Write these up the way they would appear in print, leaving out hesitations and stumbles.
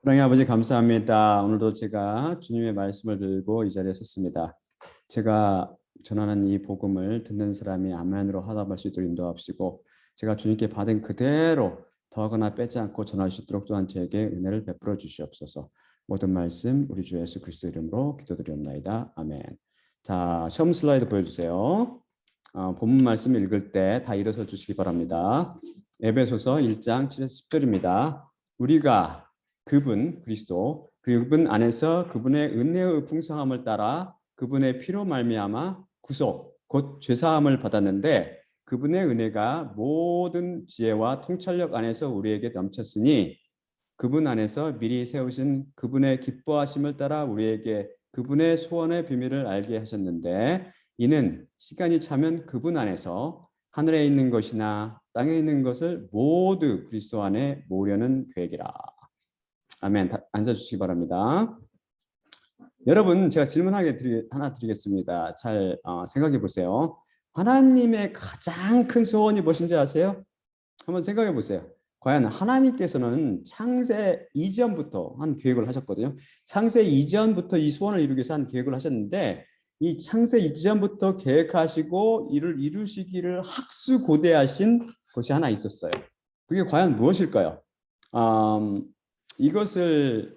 하나님 아버지 감사합니다. 오늘도 제가 주님의 말씀을 들고 이 자리에 섰습니다. 제가 전하는 이 복음을 듣는 사람이 아멘으로 화답할 수 있도록 인도하시고 제가 주님께 받은 그대로 더하거나 빼지 않고 전할 수 있도록 또한 저에게 은혜를 베풀어 주시옵소서. 모든 말씀 우리 주 예수 그리스도 이름으로 기도드리옵나이다. 아멘. 자, 시험 슬라이드 보여주세요. 본문 말씀 읽을 때 다 일어서 주시기 바랍니다. 에베소서 1장 7에서 10절입니다. 우리가 그분 그리스도 그분 안에서 그분의 은혜의 풍성함을 따라 그분의 피로 말미암아 구속 곧 죄사함을 받았는데 그분의 은혜가 모든 지혜와 통찰력 안에서 우리에게 넘쳤으니 그분 안에서 미리 세우신 그분의 기뻐하심을 따라 우리에게 그분의 소원의 비밀을 알게 하셨는데 이는 시간이 차면 그분 안에서 하늘에 있는 것이나 땅에 있는 것을 모두 그리스도 안에 모으려는 계획이라. 아멘. 앉아주시기 바랍니다. 여러분, 제가 질문 하나 드리겠습니다. 잘 생각해 보세요. 하나님의 가장 큰 소원이 무엇인지 아세요? 한번 생각해 보세요. 과연 하나님께서는 창세 이전부터 한 계획을 하셨거든요. 창세 이전부터 이 소원을 이루기 위해서 한 계획을 하셨는데 이 창세 이전부터 계획하시고 이를 이루시기를 학수고대하신 것이 하나 있었어요. 그게 과연 무엇일까요? 이것을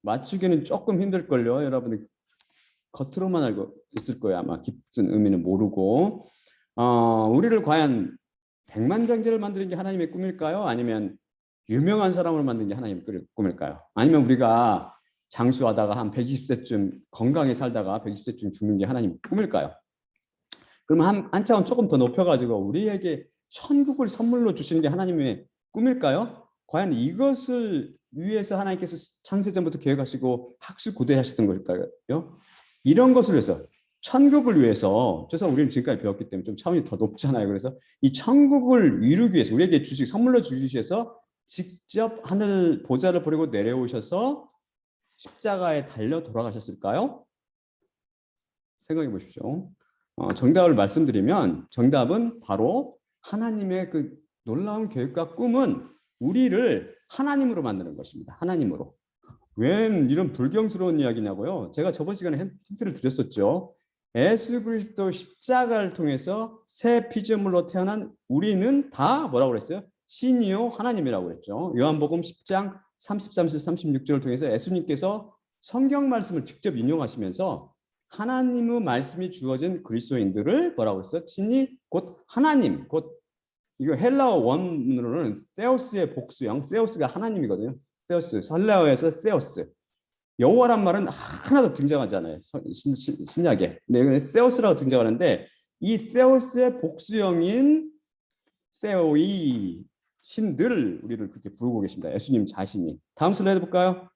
맞추기는 조금 힘들걸요. 여러분이 겉으로만 알고 있을 거예요. 아마 깊은 의미는 모르고. 우리를 과연 백만장자를 만드는 게 하나님의 꿈일까요? 아니면 유명한 사람을 만드는 게 하나님의 꿈일까요? 아니면 우리가 장수하다가 한 120세쯤 건강히 살다가 120세쯤 죽는 게 하나님의 꿈일까요? 그러면 한 차원 조금 더 높여가지고 우리에게 천국을 선물로 주시는 게 하나님의 꿈일까요? 과연 이것을 위해서 하나님께서 창세전부터 계획하시고 학수고대하셨던 걸까요? 이런 것을 위해서 천국을 위해서 그래서 우리는 지금까지 배웠기 때문에 좀 차원이 더 높잖아요. 그래서 이 천국을 이루기 위해서 우리에게 선물로 주시셔서 직접 하늘 보좌를 버리고 내려오셔서 십자가에 달려 돌아가셨을까요? 생각해 보십시오. 정답을 말씀드리면 정답은 바로 하나님의 그 놀라운 계획과 꿈은 우리를 하나님으로 만드는 것입니다. 하나님으로. 웬 이런 불경스러운 이야기냐고요? 제가 저번 시간에 힌트를 드렸었죠. 예수 그리스도 십자가를 통해서 새 피조물로 태어난 우리는 다 뭐라고 그랬어요? 신이요 하나님이라고 그랬죠. 요한복음 10장 33절 36절을 통해서 예수님께서 성경 말씀을 직접 인용하시면서 하나님의 말씀이 주어진 그리스도인들을 뭐라고 했어요? 신이 곧 하나님, 곧 이거 헬라어 원문으로는 세우스의 복수형, 세우스가 하나님이거든요. 세우스, 헬라어에서 세우스. 여호와란 말은 하나도 등장하지 않아요. 신약에. 근데 세우스라고 등장하는데 이 세우스의 복수형인 세오이 신들 우리를 그렇게 부르고 계십니다. 예수님 자신이. 다음 슬라이드 볼까요?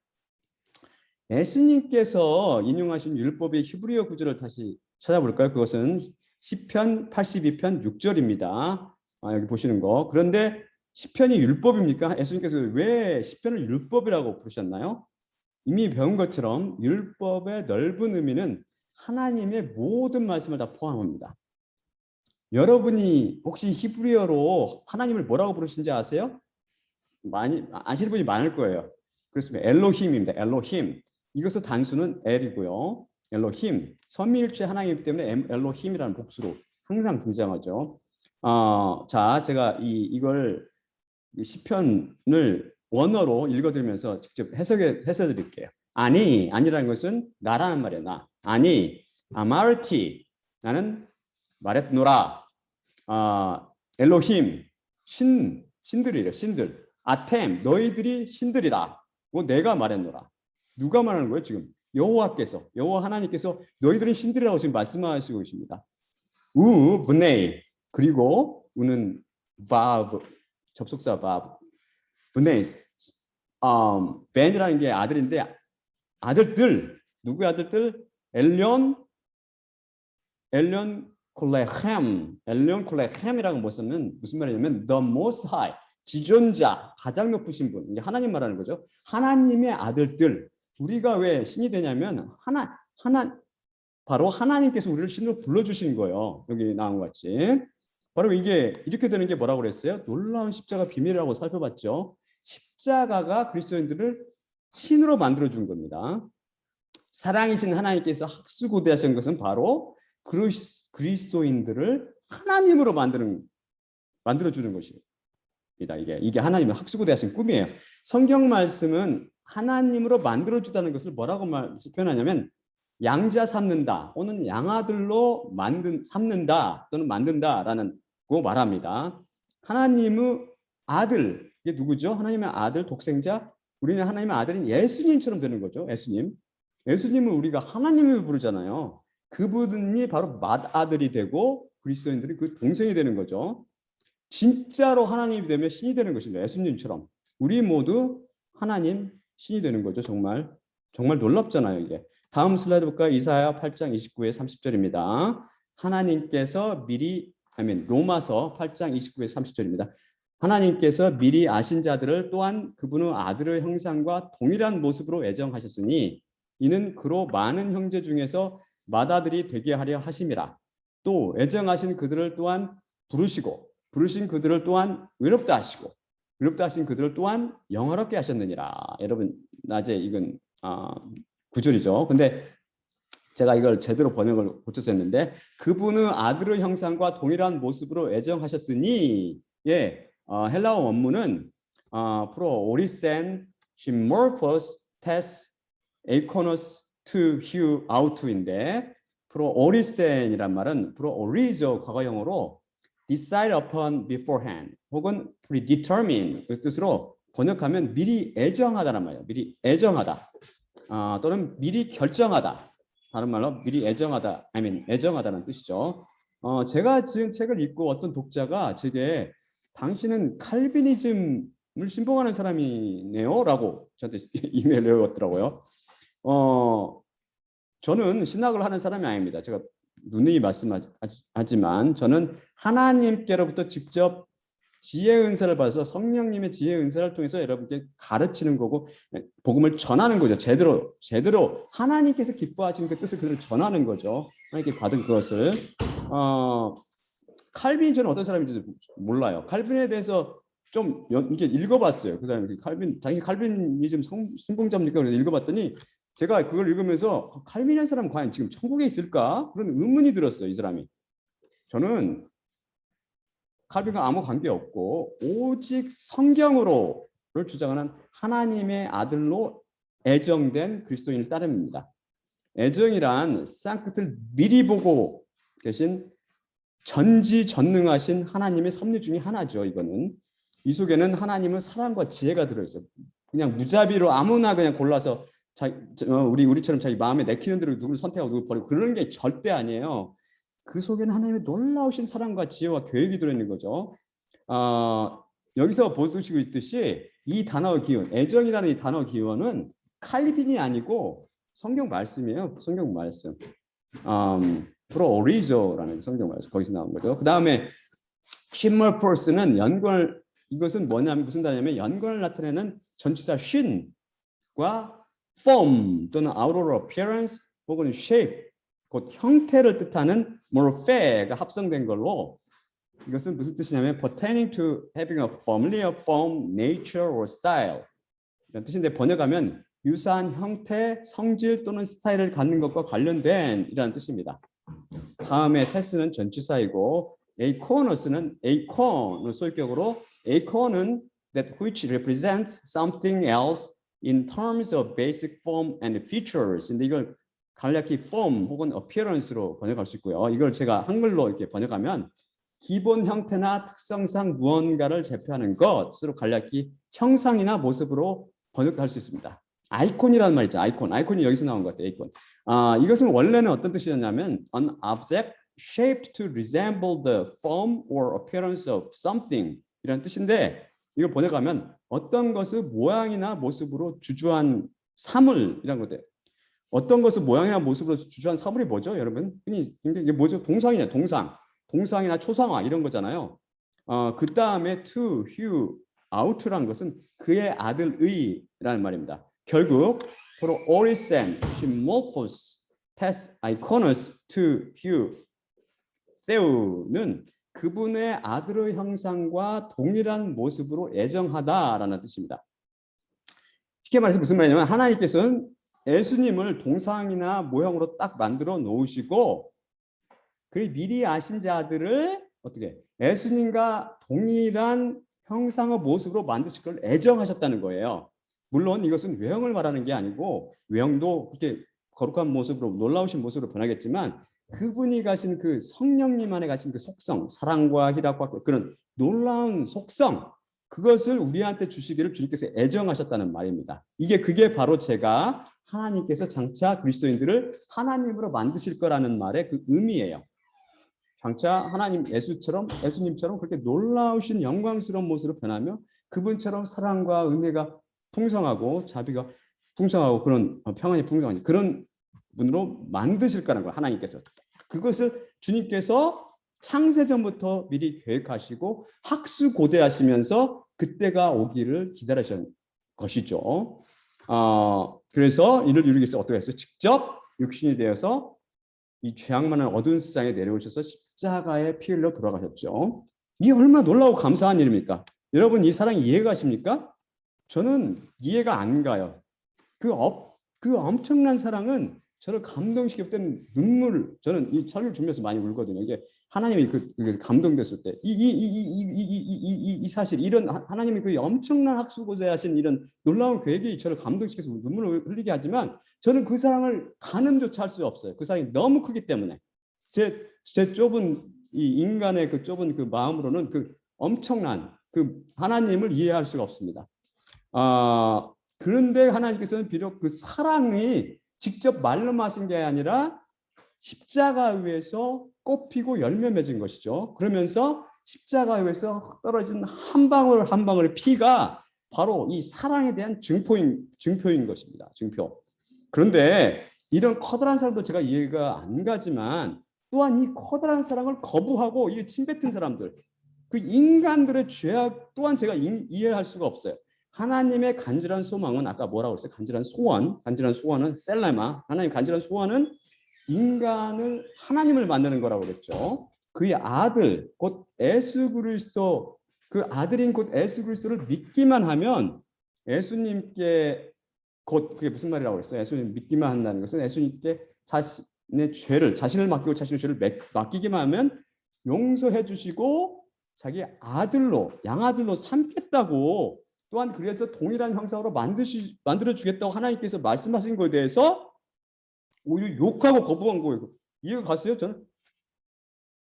예수님께서 인용하신 율법의 히브리어 구절을 다시 찾아볼까요? 그것은 시편 82편 6절입니다. 여기 보시는 거. 그런데 시편이 율법입니까? 예수님께서 왜 시편을 율법이라고 부르셨나요? 이미 배운 것처럼 율법의 넓은 의미는 하나님의 모든 말씀을 다 포함합니다. 여러분이 혹시 히브리어로 하나님을 뭐라고 부르신지 아세요? 많이 아시는 분이 많을 거예요. 그렇습니다. 엘로힘입니다. 엘로힘. 이것의 단수는 엘이고요. 엘로힘. 삼위일체 하나님이기 때문에 엘로힘이라는 복수로 항상 등장하죠. 자, 제가 이걸 시편을 원어로 읽어드리면서 직접 해석해 드릴게요. 아니라는 것은 나라는 말이야. 나. 아마르티. 나는 말했노라. 엘로힘. 신들이래. 신들. 아템. 너희들이 신들이라. 내가 말했노라. 누가 말하는 거예요 지금? 여호와 하나님께서 너희들은 신들이라고 지금 말씀하시고 계십니다. 브네이. 그리고 우는 바브. 접속사 바브. 브네이. 벤이라는 게 아들인데 아들들. 누구의 아들들? 엘련 콜레햄이라는 것은 무슨 말이냐면 the most high. 지존자, 가장 높으신 분. 이게 하나님 말하는 거죠. 하나님의 아들들. 우리가 왜 신이 되냐면 바로 하나님께서 우리를 신으로 불러주신 거예요. 여기 나온 것 같이. 바로 이게 이렇게 되는 게 뭐라고 그랬어요? 놀라운 십자가 비밀이라고 살펴봤죠. 십자가가 그리스도인들을 신으로 만들어 준 겁니다. 사랑이신 하나님께서 학수고대하신 것은 바로 그리스도인들을 하나님으로 만들어 주는 것입니다. 이게 하나님의 학수고대하신 꿈이에요. 성경 말씀은 하나님으로 만들어 주다는 것을 뭐라고 표현하냐면 양자 삼는다 또는 양아들로 삼는다 또는 만든다라는 거 말합니다. 하나님의 아들, 이게 누구죠? 하나님의 아들 독생자. 우리는 하나님의 아들인 예수님처럼 되는 거죠. 예수님을 우리가 하나님을 부르잖아요. 그분이 바로 맏아들이 되고 그리스도인들이 그 동생이 되는 거죠. 진짜로 하나님이 되면 신이 되는 것입니다. 예수님처럼 우리 모두 하나님 신이 되는 거죠. 정말 놀랍잖아요. 이게 다음 슬라이드 볼까요? 이사야 8장 29에 30절입니다. 하나님께서 미리 로마서 8장 29에 30절입니다. 하나님께서 미리 아신 자들을 또한 그분의 아들의 형상과 동일한 모습으로 애정하셨으니 이는 그로 많은 형제 중에서 맏아들이 되게 하려 하심이라. 또 애정하신 그들을 또한 부르신 그들을 또한 의롭다 하시고 의롭다 하신 그들을 또한 영화롭게 하셨느니라. 여러분 낮에 이건 9절이죠. 근데 제가 이걸 제대로 번역을 고쳐서 했는데 그분의 아들의 형상과 동일한 모습으로 애정하셨으니 헬라어 원문은 프로 오리센 시모르포스 테스 에이코노스 투 휴 아우투인데 프로 오리센이란 말은 프로 오리조 과거형으로 decide upon beforehand 혹은 predetermine 그 뜻으로 번역하면 미리 애정하다란 말이에요. 미리 애정하다 또는 미리 결정하다. 다른 말로 미리 애정하다, 애정하다는 뜻이죠. 제가 지은 책을 읽고 어떤 독자가 제게 당신은 칼비니즘을 신봉하는 사람이네요 라고 저한테 이메일을 외웠더라고요. 저는 신학을 하는 사람이 아닙니다. 제가 누누이 말씀하지만 저는 하나님께로부터 직접 지혜 은사를 받아서 성령님의 지혜 은사를 통해서 여러분께 가르치는 거고 복음을 전하는 거죠. 제대로 하나님께서 기뻐하시는 그 뜻을 그대로 전하는 거죠. 하나님께 받은 그것을 칼빈 저는 어떤 사람인지 몰라요. 칼빈에 대해서 좀 이게 읽어봤어요. 그 사람이 당연히 칼빈이즘 신봉자입니까? 그래서 읽어봤더니 제가 그걸 읽으면서 칼빈의 사람 과연 지금 천국에 있을까? 그런 의문이 들었어요. 이 사람이. 저는 칼빈과 아무 관계 없고 오직 성경으로를 주장하는 하나님의 아들로 애정된 그리스도인을 따릅니다. 애정이란 쌍끝을 미리 보고 계신 전지전능하신 하나님의 섭리 중에 하나죠. 이거는 이 속에는 하나님은 사랑과 지혜가 들어있어요. 그냥 무자비로 아무나 그냥 골라서 우리처럼 자기 마음에 내키는 대로 누구를 선택하고 누구 버리고 그러는 게 절대 아니에요. 그 속에는 하나님의 놀라우신 사랑과 지혜와 계획이 들어있는 거죠. 여기서 보시고 있듯이 이 단어의 기원, 애정이라는 이 단어 기원은 칼빈이 아니고 성경 말씀이에요. 성경 말씀. 프로 오리조라는 성경 말씀 거기서 나온 거죠. 그 다음에 시머포스는 이것은 뭐냐면 무슨 단어냐면 연관을 나타내는 전치사 shin과 form 또는 outer appearance 혹은 shape 곧 형태를 뜻하는 morphe가 합성된 걸로 이것은 무슨 뜻이냐면 pertaining to having a familiar form, nature or style 이런 뜻인데 번역하면 유사한 형태, 성질 또는 스타일을 갖는 것과 관련된 이라는 뜻입니다. 다음에 테스는 전치사이고 에이코너스는 에이콘의 소유격으로 에이콘은 that which represents something else in terms of basic form and features. 근데 이걸 간략히 form 혹은 appearance로 번역할 수 있고요. 이걸 제가 한글로 이렇게 번역하면 기본 형태나 특성상 무언가를 대표하는 것으로 간략히 형상이나 모습으로 번역할 수 있습니다. 아이콘이라는 말 있죠. 아이콘이 여기서 나온 것 같아요. 아이콘. 이것은 원래는 어떤 뜻이었냐면 an object shaped to resemble the form or appearance of something 이라는 뜻인데 이걸 번역하면 어떤 것을 모양이나 모습으로 주주한 사물 이란 것들. 어떤 것을 모양이나 모습으로 주주한 사물이 뭐죠, 여러분? 이게 뭐죠? 동상이나 초상화 이런 거잖아요. 그 다음에 to, who, out라는 것은 그의 아들의라는 말입니다. 결국 프로 오리센, 시모포스, 테스, 아이코너스, to, who, theo는 그분의 아들의 형상과 동일한 모습으로 애정하다라는 뜻입니다. 쉽게 말해서 무슨 말이냐면 하나님께서는 예수님을 동상이나 모형으로 딱 만들어 놓으시고 그 미리 아신 자들을 어떻게 예수님과 동일한 형상의 모습으로 만드실 걸 애정하셨다는 거예요. 물론 이것은 외형을 말하는 게 아니고 외형도 그렇게 거룩한 모습으로 놀라우신 모습으로 변하겠지만 그분이 가신 그 성령님 안에 가신 그 속성, 사랑과 희락과 그런 놀라운 속성, 그것을 우리한테 주시기를 주님께서 애정하셨다는 말입니다. 그게 바로 제가 하나님께서 장차 그리스도인들을 하나님으로 만드실 거라는 말의 그 의미예요. 장차 하나님 예수님처럼 그렇게 놀라우신 영광스러운 모습으로 변하며 그분처럼 사랑과 은혜가 풍성하고 자비가 풍성하고 그런 평안이 풍성한 그런 분으로 만드실 거라는 거예요. 하나님께서. 그것을 주님께서 창세전부터 미리 계획하시고 학수고대하시면서 그때가 오기를 기다리신 것이죠. 그래서 이를 이루기 위해서 어떻게 했어요? 직접 육신이 되어서 이 죄악 많은 어두운 세상에 내려오셔서 십자가에 피 흘려 돌아가셨죠. 이게 얼마나 놀라고 감사한 일입니까? 여러분 이 사랑 이해가 가십니까? 저는 이해가 안 가요. 그 엄청난 사랑은 저를 감동시킬 때는 저는 이 설교를 준비해서 많이 울거든요. 이게 하나님이 그 감동됐을 때 이 사실 이런 하나님이 그 엄청난 학수고대하신 이런 놀라운 계획이 저를 감동시켜서 눈물을 흘리게 하지만 저는 그 사랑을 가늠조차 할 수 없어요. 그 사랑이 너무 크기 때문에 제 좁은 이 인간의 그 좁은 그 마음으로는 그 엄청난 그 하나님을 이해할 수가 없습니다. 그런데 하나님께서는 비록 그 사랑이 직접 말로 하신 게 아니라 십자가 위에서 꽃피고 열매 맺은 것이죠. 그러면서 십자가 위에서 떨어진 한 방울 한 방울의 피가 바로 이 사랑에 대한 증표인 것입니다. 증표. 그런데 이런 커다란 사랑도 제가 이해가 안 가지만 또한 이 커다란 사랑을 거부하고 이 침뱉은 사람들, 그 인간들의 죄악 또한 제가 이해할 수가 없어요. 하나님의 간절한 소망은 아까 뭐라고 했어요? 간절한 소원은 셀레마. 하나님 간절한 소원은 인간을 하나님을 만드는 거라고 그랬죠. 그의 아들 곧 예수 그리스도 그 아들인 곧 예수 그리스도를 믿기만 하면 예수님께 곧 그게 무슨 말이라고 그랬어요? 예수님 믿기만 한다는 것은 예수님께 자신을 맡기고 자신의 죄를 맡기기만 하면 용서해 주시고 자기 아들로 양아들로 삼겠다고 또한 그래서 동일한 형상으로 만들어 주겠다고 하나님께서 말씀하신 것에 대해서 오히려 욕하고 거부한 거예요. 이해가 갔어요? 저는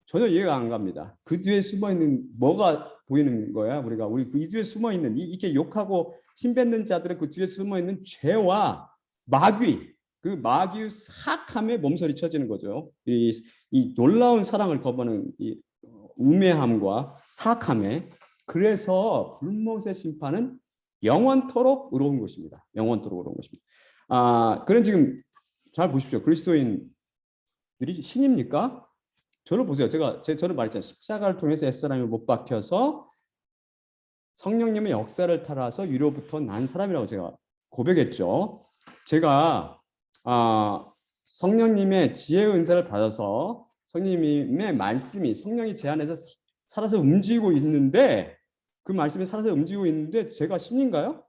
전혀 이해가 안 갑니다. 그 뒤에 숨어 있는 뭐가 보이는 거야? 우리 그 뒤에 숨어 있는 이렇게 욕하고 침뱉는 자들은 그 뒤에 숨어 있는 죄와 그 마귀의 사악함에 몸서리 쳐지는 거죠. 이 놀라운 사랑을 거부하는 이 우매함과 사악함에 그래서 불못의 심판은 영원토록 의로운 것입니다. 영원토록 의로운 것입니다. 그런 지금 잘 보십시오. 그리스도인들이 신입니까? 저를 보세요. 저는 말했잖아요. 십자가를 통해서 옛사람이 못 박혀서 성령님의 역사를 따라서 위로부터 난 사람이라고 제가 고백했죠. 제가 성령님의 지혜의 은사를 받아서 성령님의 말씀이 성령이 제 안에서 살아서 움직이고 있는데 그 말씀이 살아서 움직이고 있는데 제가 신인가요?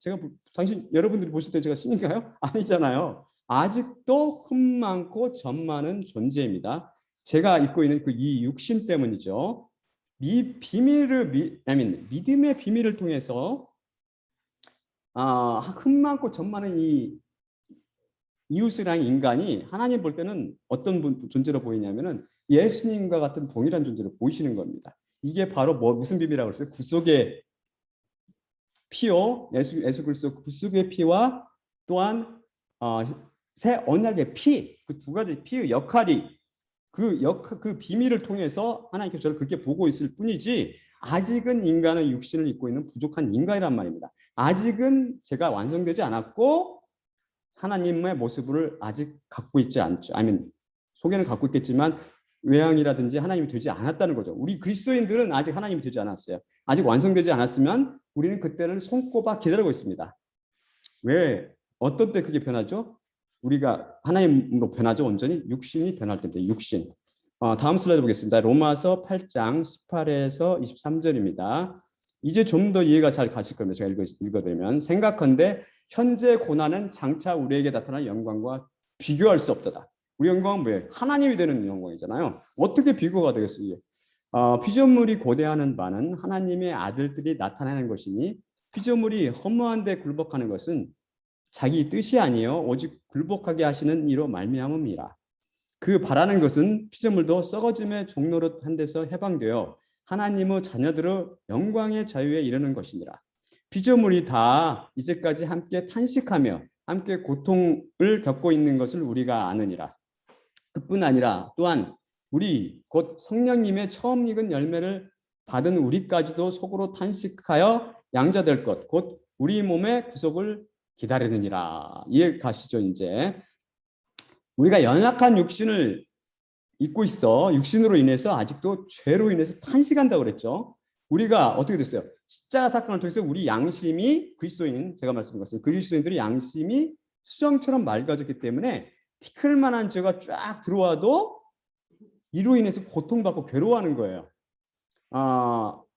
여러분들이 보실 때 제가 신인가요? 아니잖아요. 아직도 흠 많고 점 많은 존재입니다. 제가 입고 있는 이 육신 때문이죠. 믿음의 비밀을 통해서 흠 많고 점 많은 이 이웃이랑 인간이 하나님 볼 때는 어떤 존재로 보이냐면은 예수님과 같은 동일한 존재로 보이시는 겁니다. 이게 바로 무슨 비밀이라고 했어요? 구속의 피요, 예수 그리스도 구속의 피와 또한 새 언약의 피, 그 두 가지 피의 역할이 그 비밀을 통해서 하나님께서 저를 그렇게 보고 있을 뿐이지 아직은 인간은 육신을 입고 있는 부족한 인간이란 말입니다. 아직은 제가 완성되지 않았고 하나님의 모습을 아직 갖고 있지 않죠. 속에는 갖고 있겠지만 외향이라든지 하나님이 되지 않았다는 거죠. 우리 그리스도인들은 아직 하나님이 되지 않았어요. 아직 완성되지 않았으면 우리는 그때를 손꼽아 기다리고 있습니다. 왜? 어떤 때 그게 변하죠? 우리가 하나님으로 변하죠. 온전히 육신이 변할 때입니다. 육신. 다음 슬라이드 보겠습니다. 로마서 8장 18에서 23절입니다. 이제 좀 더 이해가 잘 가실 겁니다. 제가 읽어드리면 생각컨대 현재 고난은 장차 우리에게 나타날 영광과 비교할 수 없도다. 우리 영광은 뭐예요? 하나님이 되는 영광이잖아요. 어떻게 비교가 되겠어요? 피조물이 고대하는 바는 하나님의 아들들이 나타나는 것이니 피조물이 허무한데 굴복하는 것은 자기 뜻이 아니요 오직 굴복하게 하시는 이로 말미암음이라. 그 바라는 것은 피조물도 썩어짐의 종노릇한 데서 해방되어 하나님의 자녀들의 영광의 자유에 이르는 것이니라. 피조물이 다 이제까지 함께 탄식하며 함께 고통을 겪고 있는 것을 우리가 아느니라. 그뿐 아니라 또한 우리 곧 성령님의 처음 익은 열매를 받은 우리까지도 속으로 탄식하여 양자될 것 곧 우리 몸의 구속을 기다리느니라. 이해 가시죠? 이제 우리가 연약한 육신을 입고 있어. 육신으로 인해서 아직도 죄로 인해서 탄식한다고 그랬죠. 우리가 어떻게 됐어요? 십자가 사건을 통해서 우리 양심이 그리스도인, 제가 말씀드린 것은 그리스도인들의 양심이 수정처럼 맑아졌기 때문에 티끌만한 죄가 쫙 들어와도 이로 인해서 고통받고 괴로워하는 거예요.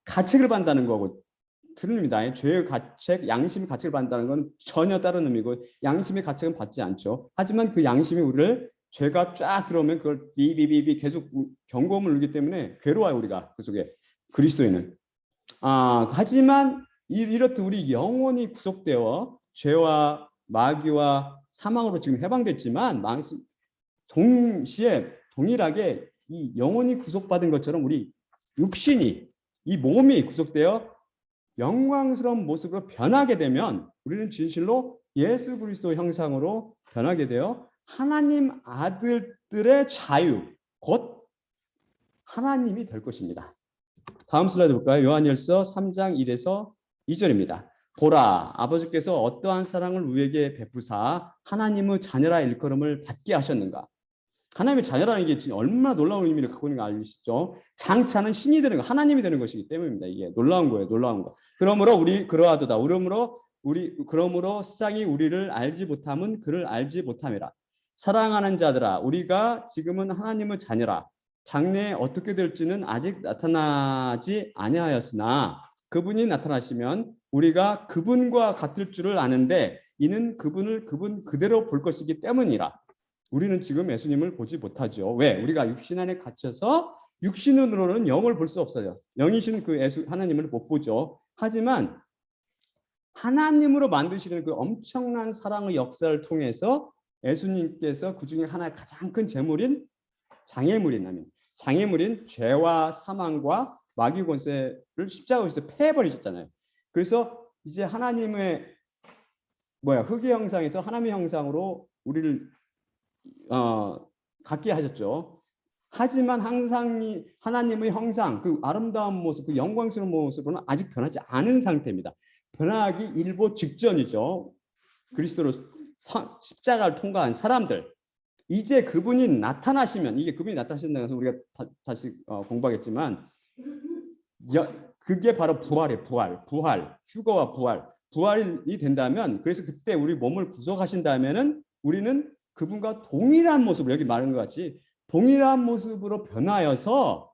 가책을 받는다는 거고 틀립니다. 죄의 가책, 양심의 가책을 받는다는 건 전혀 다른 의미고 양심의 가책은 받지 않죠. 하지만 그 양심이 우리를 죄가 쫙 들어오면 그걸 비비비비 계속 경고음을 울기 때문에 괴로워요. 우리가 그 속에 그리스도인은. 하지만 이렇듯 우리 영혼이 구속되어 죄와 마귀와 사망으로 지금 해방됐지만 동시에 동일하게 이 영혼이 구속받은 것처럼 우리 육신이 이 몸이 구속되어 영광스러운 모습으로 변하게 되면 우리는 진실로 예수 그리스도 형상으로 변하게 되어 하나님 아들들의 자유 곧 하나님이 될 것입니다. 다음 슬라이드 볼까요? 요한일서 3장 1에서 2절입니다. 보라, 아버지께서 어떠한 사랑을 우리에게 베푸사 하나님의 자녀라 일컬음을 받게 하셨는가. 하나님의 자녀라는 게 얼마나 놀라운 의미를 갖고 있는 거 알시죠? 장차는 신이 되는 거, 하나님이 되는 것이기 때문입니다. 이게 놀라운 거예요, 놀라운 거. 그러므로 우리 그러하도다. 그러므로 세상이 우리를 알지 못함은 그를 알지 못함이라. 사랑하는 자들아, 우리가 지금은 하나님의 자녀라. 장래에 어떻게 될지는 아직 나타나지 아니하였으나 그분이 나타나시면 우리가 그분과 같을 줄을 아는데 이는 그분을 그분 그대로 볼 것이기 때문이라. 우리는 지금 예수님을 보지 못하죠. 왜? 우리가 육신 안에 갇혀서 육신으로는 영을 볼 수 없어요. 영이신 그 예수 하나님을 못 보죠. 하지만 하나님으로 만드시는 그 엄청난 사랑의 역사를 통해서 예수님께서 그 중에 하나의 가장 큰 재물인 장애물인 죄와 사망과 마귀 권세를 십자가에서 패해버리셨잖아요. 그래서 이제 하나님의 흑의 형상에서 하나님의 형상으로 우리를 갖게 하셨죠. 하지만 항상 하나님의 형상, 그 아름다운 모습, 그 영광스러운 모습으로는 아직 변하지 않은 상태입니다. 변하기 일보 직전이죠. 그리스도로 십자가를 통과한 사람들. 이제 그분이 나타나시면, 이게 그분이 나타나신다고 해서 우리가 다시 공부하겠지만 그게 바로 부활이에요. 부활, 휴거와 부활이 된다면, 그래서 그때 우리 몸을 구속하신다면은 우리는 그분과 동일한 모습으로, 여기 말한 것 같이 동일한 모습으로 변하여서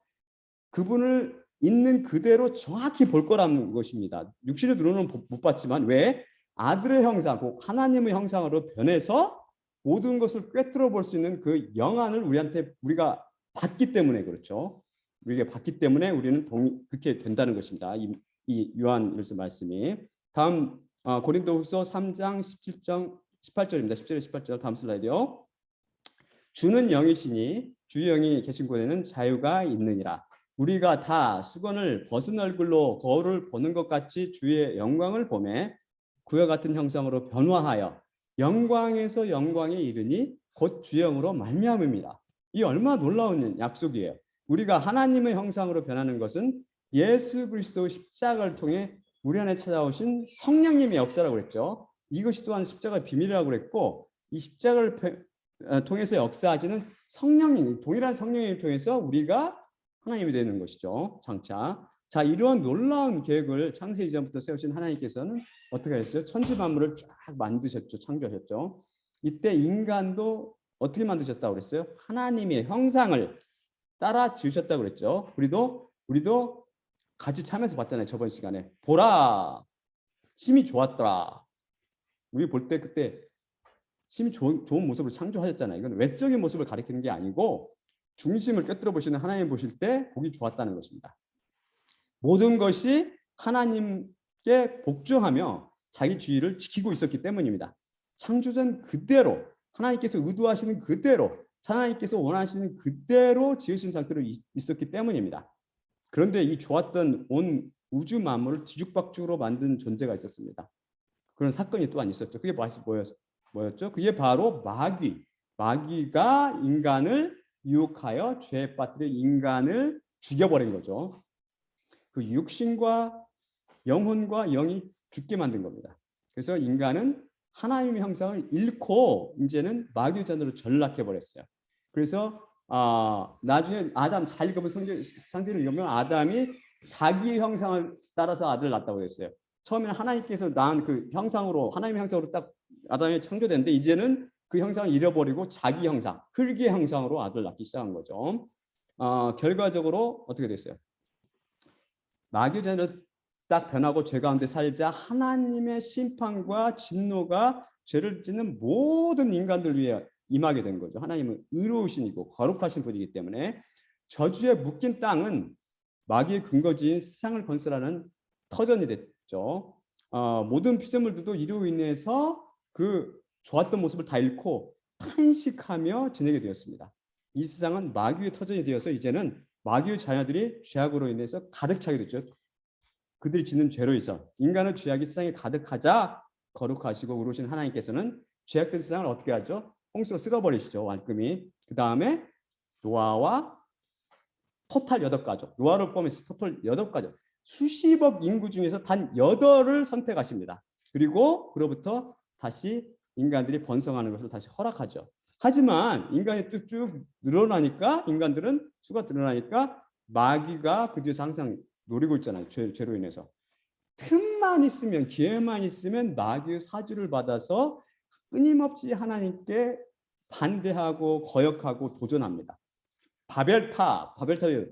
그분을 있는 그대로 정확히 볼 거라는 것입니다. 육신의 눈으로는 못 봤지만 왜? 아들의 형상, 하나님의 형상으로 변해서 모든 것을 꿰뚫어 볼 수 있는 그 영안을 우리가 받기 때문에 그렇죠. 우리가 받기 때문에 우리는 그렇게 된다는 것입니다. 이 요한일서 말씀이. 다음 고린도후서 3장 18절입니다. 17절 18절 다음 슬라이드요. 주는 영이시니 주의 영이 계신 곳에는 자유가 있느니라. 우리가 다 수건을 벗은 얼굴로 거울을 보는 것 같이 주의 영광을 보매 그와 같은 형상으로 변화하여 영광에서 영광에 이르니 곧 주의 영으로 말미암음이라. 이 얼마나 놀라운 약속이에요. 우리가 하나님의 형상으로 변하는 것은 예수 그리스도 십자가를 통해 우리 안에 찾아오신 성령님의 역사라고 그랬죠. 이것이 또한 십자가의 비밀이라고 그랬고, 이 십자가를 통해서 역사하시는 성령님, 동일한 성령님을 통해서 우리가 하나님이 되는 것이죠. 장차. 자, 이러한 놀라운 계획을 창세 이전부터 세우신 하나님께서는 어떻게 하셨어요? 천지 만물을 쫙 만드셨죠. 창조하셨죠. 이때 인간도 어떻게 만드셨다고 그랬어요? 하나님의 형상을 따라 지으셨다고 그랬죠. 우리도 같이 참여해서 봤잖아요. 저번 시간에. 보라, 심히 좋았더라. 우리 볼 때 그때 힘이 좋은 모습으로 창조하셨잖아요. 이건 외적인 모습을 가리키는 게 아니고 중심을 꿰뚫어 보시는 하나님 보실 때 보기 좋았다는 것입니다. 모든 것이 하나님께 복종하며 자기 주의를 지키고 있었기 때문입니다. 창조전 그대로 하나님께서 의도하시는 그대로 하나님께서 원하시는 그대로 지으신 상태로 있었기 때문입니다. 그런데 이 좋았던 온 우주 만물을 뒤죽박죽으로 만든 존재가 있었습니다. 그런 사건이 또한 있었죠. 그게 뭐였죠? 그게 바로 마귀가 인간을 유혹하여 죄에 빠뜨려 인간을 죽여버린 거죠. 그 육신과 영혼과 영이 죽게 만든 겁니다. 그래서 인간은 하나님의 형상을 잃고 이제는 마귀의 자녀로 전락해 버렸어요. 그래서 나중에 아담 잘 읽으면 상징을 읽으면 아담이 자기의 형상을 따라서 아들을 낳았다고 했어요. 처음에는 하나님께서 낳은 그 형상으로 하나님의 형상으로 딱 아담이 창조됐는데 이제는 그 형상을 잃어버리고 자기 형상, 흙의 형상으로 아들을 낳기 시작한 거죠. 결과적으로 어떻게 됐어요? 마귀의 자녀로 딱 변하고 죄 가운데 살자 하나님의 심판과 진노가 죄를 짓는 모든 인간들 위해 임하게 된 거죠. 하나님은 의로우신이고 거룩하신 분이기 때문에 저주에 묶인 땅은 마귀의 근거지인 세상을 건설하는 터전이 됐죠. 모든 피조물들도 이로 인해서 그 좋았던 모습을 다 잃고 탄식하며 지내게 되었습니다. 이 세상은 마귀의 터전이 되어서 이제는 마귀의 자녀들이 죄악으로 인해서 가득 차게 됐죠. 그들이 짓는 죄로 있어 인간의 죄악이 세상에 가득하자 거룩하시고 의로우신 하나님께서는 죄악된 세상을 어떻게 하죠? 홍수로 쓸어버리시죠. 말끔히. 그 다음에 노아와 토탈 8가족. 노아를 포함해서 토탈 8가족. 수십억 인구 중에서 단 8을 선택하십니다. 그리고 그로부터 다시 인간들이 번성하는 것을 다시 허락하죠. 하지만 인간이 쭉 늘어나니까 인간들은 수가 늘어나니까 마귀가 그 뒤에서 항상 노리고 있잖아요. 죄로 인해서. 틈만 있으면 기회만 있으면 마귀의 사주를 받아서 끊임없이 하나님께 반대하고 거역하고 도전합니다. 바벨탑이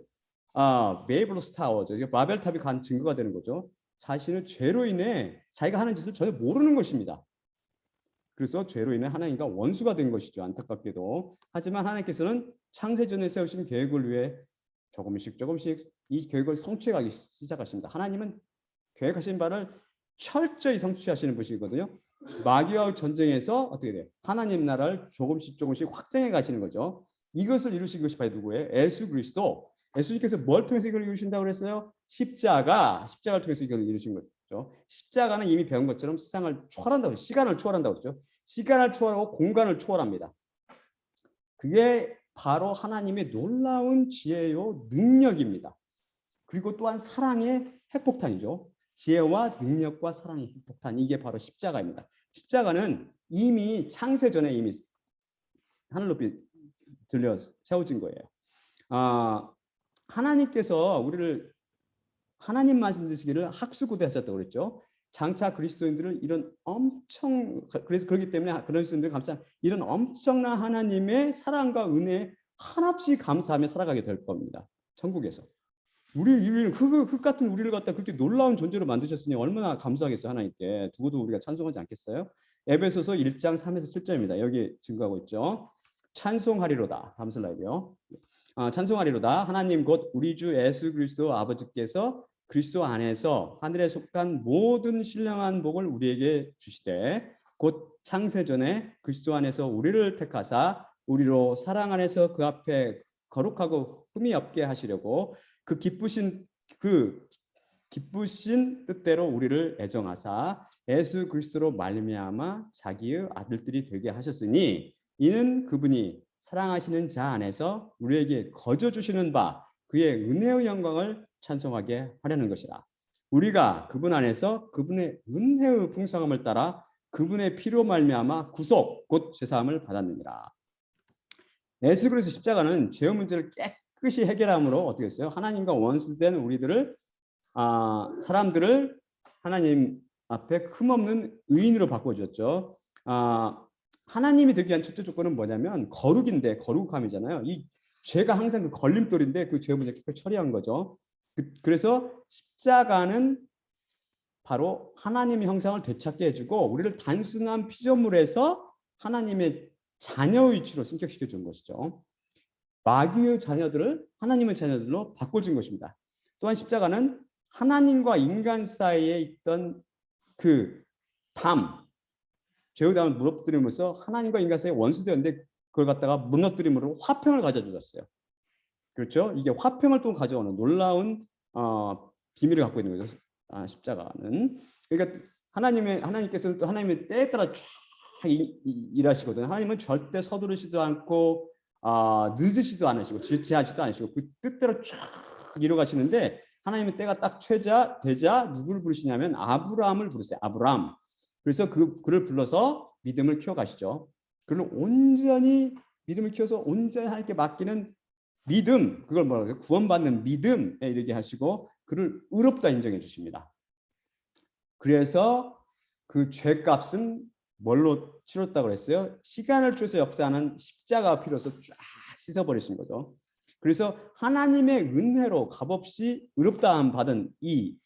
메이블로스 타워죠. 바벨탑이 간 증거가 되는 거죠. 자신의 죄로 인해 자기가 하는 짓을 전혀 모르는 것입니다. 그래서 죄로 인해 하나님과 원수가 된 것이죠. 안타깝게도. 하지만 하나님께서는 창세전에 세우신 계획을 위해 조금씩 이 계획을 성취하기 시작하십니다. 하나님은 계획하신 바를 철저히 성취하시는 분이거든요. 마귀와 전쟁에서 어떻게 돼요? 하나님 나라를 조금씩 확장해 가시는 거죠. 이것을 이루신 것이 바로 누구예요? 예수 그리스도. 예수님께서 뭘 통해서 이걸 이루신다고 그랬어요? 십자가를 통해서 이걸 이루신 거죠. 십자가는 이미 배운 것처럼 세상을 초월한다고, 시간을 초월한다고 했죠. 시간을 초월하고 공간을 초월합니다. 그게 바로 하나님의 놀라운 지혜요 능력입니다. 그리고 또한 사랑의 핵폭탄이죠. 지혜와 능력과 사랑의 핵폭탄, 이게 바로 십자가입니다. 십자가는 이미 창세전에 이미 하늘 높이 들려 세워진 거예요. 하나님께서 우리를 하나님 말씀드시기를 학수고대 하셨다고 그랬죠. 장차 그리스도인들을 그래서 그렇기 때문에 그리스도인들이 이런 엄청난 하나님의 사랑과 은혜에 한없이 감사하며 살아가게 될 겁니다. 천국에서. 우리는 흙 같은 우리를 갖다 그렇게 놀라운 존재로 만드셨으니 얼마나 감사하겠어요. 하나님께. 두고도 우리가 찬송하지 않겠어요? 에베소서 1장 3에서 7절입니다. 여기 증거하고 있죠. 찬송하리로다. 다음 슬라이드요. 찬송하리로다. 하나님 곧 우리 주 예수 그리스도 아버지께서 그리스도 안에서 하늘에 속한 모든 신령한 복을 우리에게 주시되 곧 창세전에 그리스도 안에서 우리를 택하사 우리로 사랑 안에서 그 앞에 거룩하고 흠이 없게 하시려고 그 기쁘신 뜻대로 우리를 애정하사 예수 그리스도로 말미암아 자기의 아들들이 되게 하셨으니 이는 그분이 사랑하시는 자 안에서 우리에게 거저 주시는 바 그의 은혜의 영광을 찬송하게 하려는 것이라. 우리가 그분 안에서 그분의 은혜의 풍성함을 따라 그분의 피로 말미암아 구속 곧 죄사함을 받았느니라. 예수 그리스도 십자가는 죄의 문제를 깨끗이 해결함으로 어떻게 했어요? 하나님과 원수된 사람들을 하나님 앞에 흠없는 의인으로 바꿔줬죠. 하나님이 되기 위한 첫째 조건은 뭐냐면 거룩함이잖아요. 이 죄가 항상 그 걸림돌인데 그 죄 문제 깨끗이 처리한 거죠. 그래서 십자가는 바로 하나님의 형상을 되찾게 해주고 우리를 단순한 피조물에서 하나님의 자녀 위치로 승격시켜 준 것이죠. 마귀의 자녀들을 하나님의 자녀들로 바꿔준 것입니다. 또한 십자가는 하나님과 인간 사이에 있던 그 죄의 담을 무너뜨림으로써 하나님과 인간 사이에 원수되었는데 그걸 갖다가 무너뜨림으로 화평을 가져주셨어요. 그렇죠? 이게 화평을 또 가져오는 놀라운 비밀을 갖고 있는 거죠. 십자가는. 그러니까 하나님께서는 또 하나님의 때에 따라 쫙 일하시거든요. 하나님은 절대 서두르시도 않고 늦으시도 않으시고 지체하지도 않으시고 그 뜻대로 쫙 이루어가시는데 하나님의 때가 딱 되자 누구를 부르시냐면 아브라함을 부르세요. 아브라함. 그래서 그를 불러서 믿음을 키워가시죠. 그를 온전히 믿음을 키워서 온전히 하나님께 맡기는 믿음, 그걸 뭐라고 해요? 구원받는 믿음에 이르게 하시고 그를 의롭다 인정해 주십니다. 그래서 그 죄값은 뭘로 치렀다고 그랬어요? 시간을 쪼서 역사하는 십자가가 필요해서 쫙 씻어버리신 거죠. 그래서 하나님의 은혜로 값없이 의롭다함 받은 이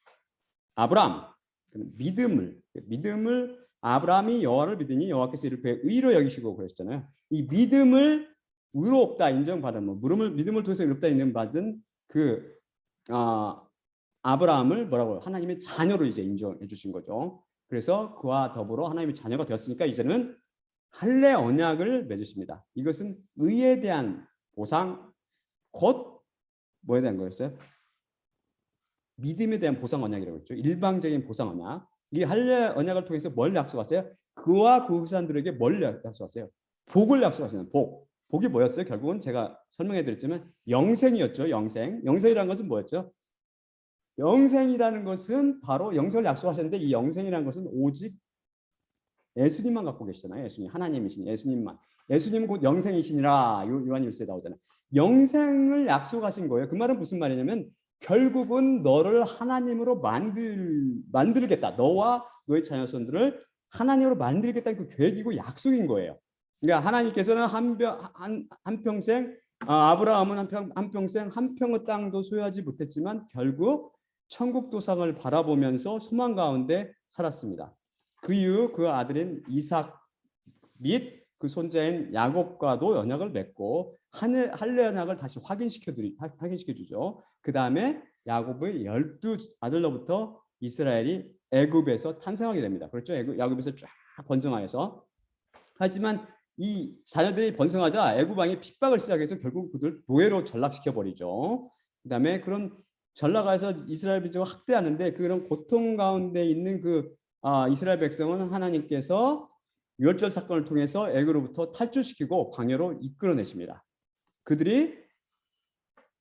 아브라함, 믿음을 아브라함이 여호와를 믿으니 여호와께서 이를 그의 의로 여기시고 그랬잖아요. 이 믿음을 의롭다 인정받은 믿음을 통해서 의롭다 인정받은 그 아브라함을 뭐라고요? 하나님의 자녀로 이제 인정해 주신 거죠. 그래서 그와 더불어 하나님의 자녀가 되었으니까 이제는 할례 언약을 맺으십니다. 이것은 의에 대한 보상, 곧 뭐에 대한 거였어요? 믿음에 대한 보상 언약이라고 했죠. 일방적인 보상 언약. 이 할례 언약을 통해서 뭘 약속하세요? 그와 그 후손들에게 뭘 약속하세요? 복을 약속하시는 복. 복이 뭐였어요? 결국은 제가 설명해 드렸지만 영생이었죠. 영생이라는 것은 뭐였죠? 영생이라는 것은 바로 영생을 약속하셨는데 이 영생이라는 것은 오직 예수님만 갖고 계시잖아요. 예수님, 하나님이신 예수님만. 예수님 곧 영생이시니라. 요한일서에 나오잖아요. 영생을 약속하신 거예요. 그 말은 무슨 말이냐면 결국은 너를 하나님으로 만들겠다. 너와 너의 자녀손들을 하나님으로 만들겠다는 그 계획이고 약속인 거예요. 그러니까 하나님께서는 한평생 아브라함은 한평생 한 평의 땅도 소유하지 못했지만 결국 천국 도상을 바라보면서 소망 가운데 살았습니다. 그 이후 그 아들인 이삭 및 그 손자인 야곱과도 언약을 맺고 할례 언약을 다시 확인시켜 주죠. 그 다음에 야곱의 12 아들로부터 이스라엘이 애굽에서 탄생하게 됩니다. 그렇죠? 야곱에서 쫙 번성하여서. 하지만 이 자녀들이 번성하자 애굽 왕이 핍박을 시작해서 결국 그들 노예로 전락시켜 버리죠. 그다음에 그런 전락해서 이스라엘 민족을 학대하는데 그런 고통 가운데 있는 그 이스라엘 백성은 하나님께서 유월절 사건을 통해서 애굽으로부터 탈출시키고 광야로 이끌어내십니다. 그들이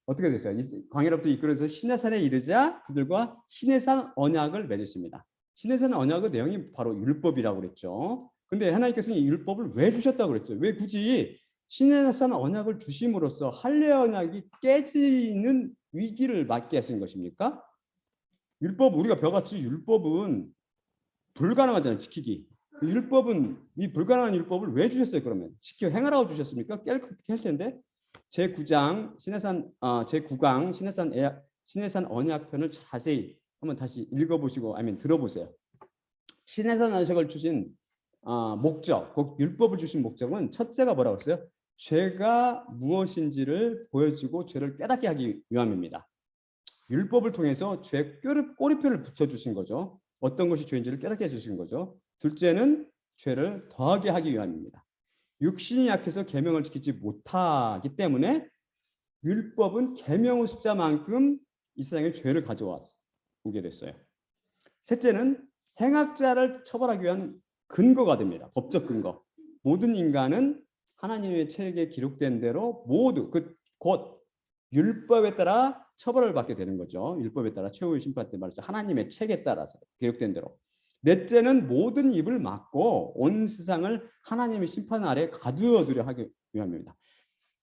어떻게 됐어요? 광야로부터 이끌어서 시내산에 이르자 그들과 시내산 언약을 맺으십니다. 시내산 언약의 내용이 바로 율법이라고 그랬죠. 근데 하나님께서는 이 율법을 왜 주셨다고 그랬죠? 왜 굳이 시내산 언약을 주심으로써 할례 언약이 깨지는 위기를 맞게 하신 것입니까? 우리가 벼같이 율법은 불가능하잖아요. 지키기. 이 불가능한 율법을 왜 주셨어요? 그러면 행하라고 주셨습니까? 깰 텐데. 제9장 시내산 언약편을 자세히 한번 다시 읽어보시고 아니면 들어보세요. 시내산 언약을 주신 목적, 그 율법을 주신 목적은 첫째가 뭐라고 했어요? 죄가 무엇인지를 보여주고 죄를 깨닫게 하기 위함입니다. 율법을 통해서 죄 꼬리표를 붙여주신 거죠. 어떤 것이 죄인지를 깨닫게 해주신 거죠. 둘째는 죄를 더하게 하기 위함입니다. 육신이 약해서 계명을 지키지 못하기 때문에 율법은 계명의 숫자만큼 이 세상에 죄를 가져와 오게 됐어요. 셋째는 행악자를 처벌하기 위한 근거가 됩니다. 법적 근거. 모든 인간은 하나님의 책에 기록된 대로 모두 곧 율법에 따라 처벌을 받게 되는 거죠. 율법에 따라 최후의 심판 때 말이죠. 하나님의 책에 따라서 기록된 대로. 넷째는 모든 입을 막고 온 세상을 하나님의 심판 아래 가두어두려 하기 위함입니다.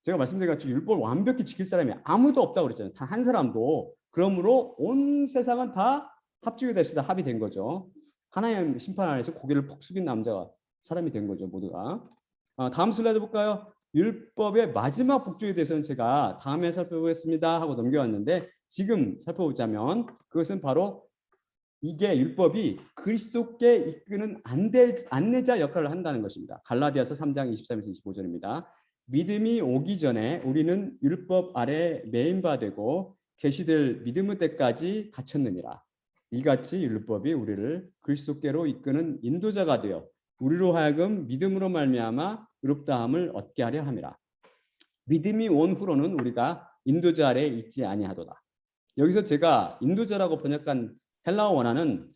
제가 말씀드린 같이 율법을 완벽히 지킬 사람이 아무도 없다고 그랬잖아요. 단 한 사람도. 그러므로 온 세상은 다 합주가 됩시다. 합의된 거죠. 하나님 심판 아래서 고개를 푹 숙인 사람이 된 거죠. 모두가. 다음 슬라이드 볼까요? 율법의 마지막 복종에 대해서는 제가 다음에 살펴보겠습니다 하고 넘겨왔는데 지금 살펴보자면 그것은 바로 이게 율법이 그리스도께 이끄는 안내자 역할을 한다는 것입니다. 갈라디아서 3장 23에서 25절입니다. 믿음이 오기 전에 우리는 율법 아래 매인바 되고 계시될 믿음의 때까지 갇혔느니라. 이같이 율법이 우리를 그리스도께로 이끄는 인도자가 되어 우리로 하여금 믿음으로 말미암아 의롭다함을 얻게 하려 함이라. 믿음이 온 후로는 우리가 인도자 아래 있지 아니하도다. 여기서 제가 인도자라고 번역한 헬라어 원어는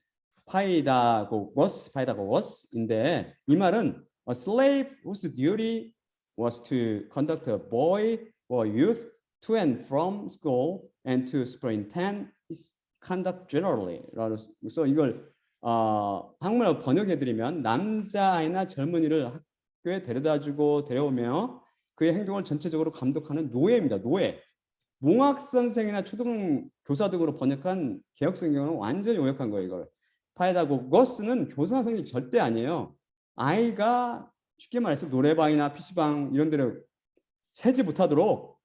파이다고거스인데 이 말은 a slave whose duty was to conduct a boy or youth to and from school and to superintend his conduct generally. 그래서 이걸 한국말로 번역해드리면 남자아이나 젊은이를 학교에 데려다주고 데려오며 그의 행동을 전체적으로 감독하는 노예입니다. 노예. 몽학선생이나 초등교사 등으로 번역한 개혁성경은 완전히 오역한 거예요. 이걸. 파이다고거스는 교사 선생님이 절대 아니에요. 아이가 쉽게 말해서 노래방이나 PC방 이런 데를 새지 못하도록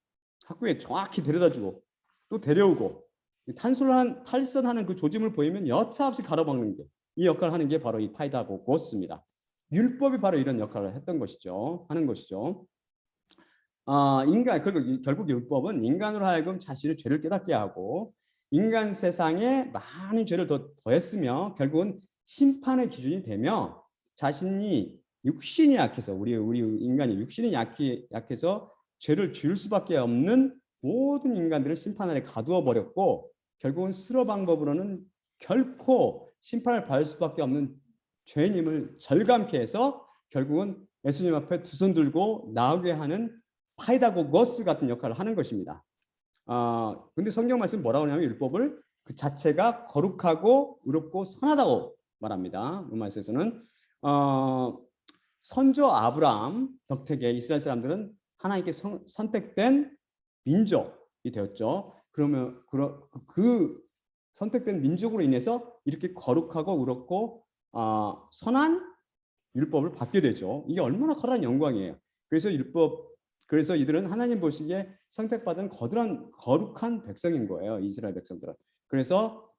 학교에 정확히 데려다주고 또 데려오고 탈선하는 그 조짐을 보이면 여차없이 가로막는 게 이 역할을 하는 게 바로 이 파이다고거스입니다. 율법이 바로 이런 역할을 했던 것이죠. 하는 것이죠. 결국 율법은 인간으로 하여금 자신의 죄를 깨닫게 하고 인간 세상에 많은 죄를 더했으며 결국은 심판의 기준이 되며 자신이 육신이 약해서 우리 인간이 육신이 약해서 죄를 지을 수밖에 없는 모든 인간들을 심판 아래 가두어 버렸고 결국은 스스로 방법으로는 결코 심판을 받을 수밖에 없는 죄인임을 절감케 해서 결국은 예수님 앞에 두 손 들고 나오게 하는 파이다고거스 같은 역할을 하는 것입니다. 근데 성경 말씀 뭐라고 하냐면 율법을 그 자체가 거룩하고 의롭고 선하다고 말합니다. 로마서에서는 선조 아브라함 덕택에 이스라엘 사람들은 하나님께 선택된 민족이 되었죠. 그러면 그 선택된 민족으로 인해서 이렇게 거룩하고 의롭고 선한 율법을 받게 되죠. 이게 얼마나 커다란 영광이에요. 그래서 이들은 하나님 보시기에 선택받은 거룩한 백성인 거예요. 이스라엘 백성들은. 그래서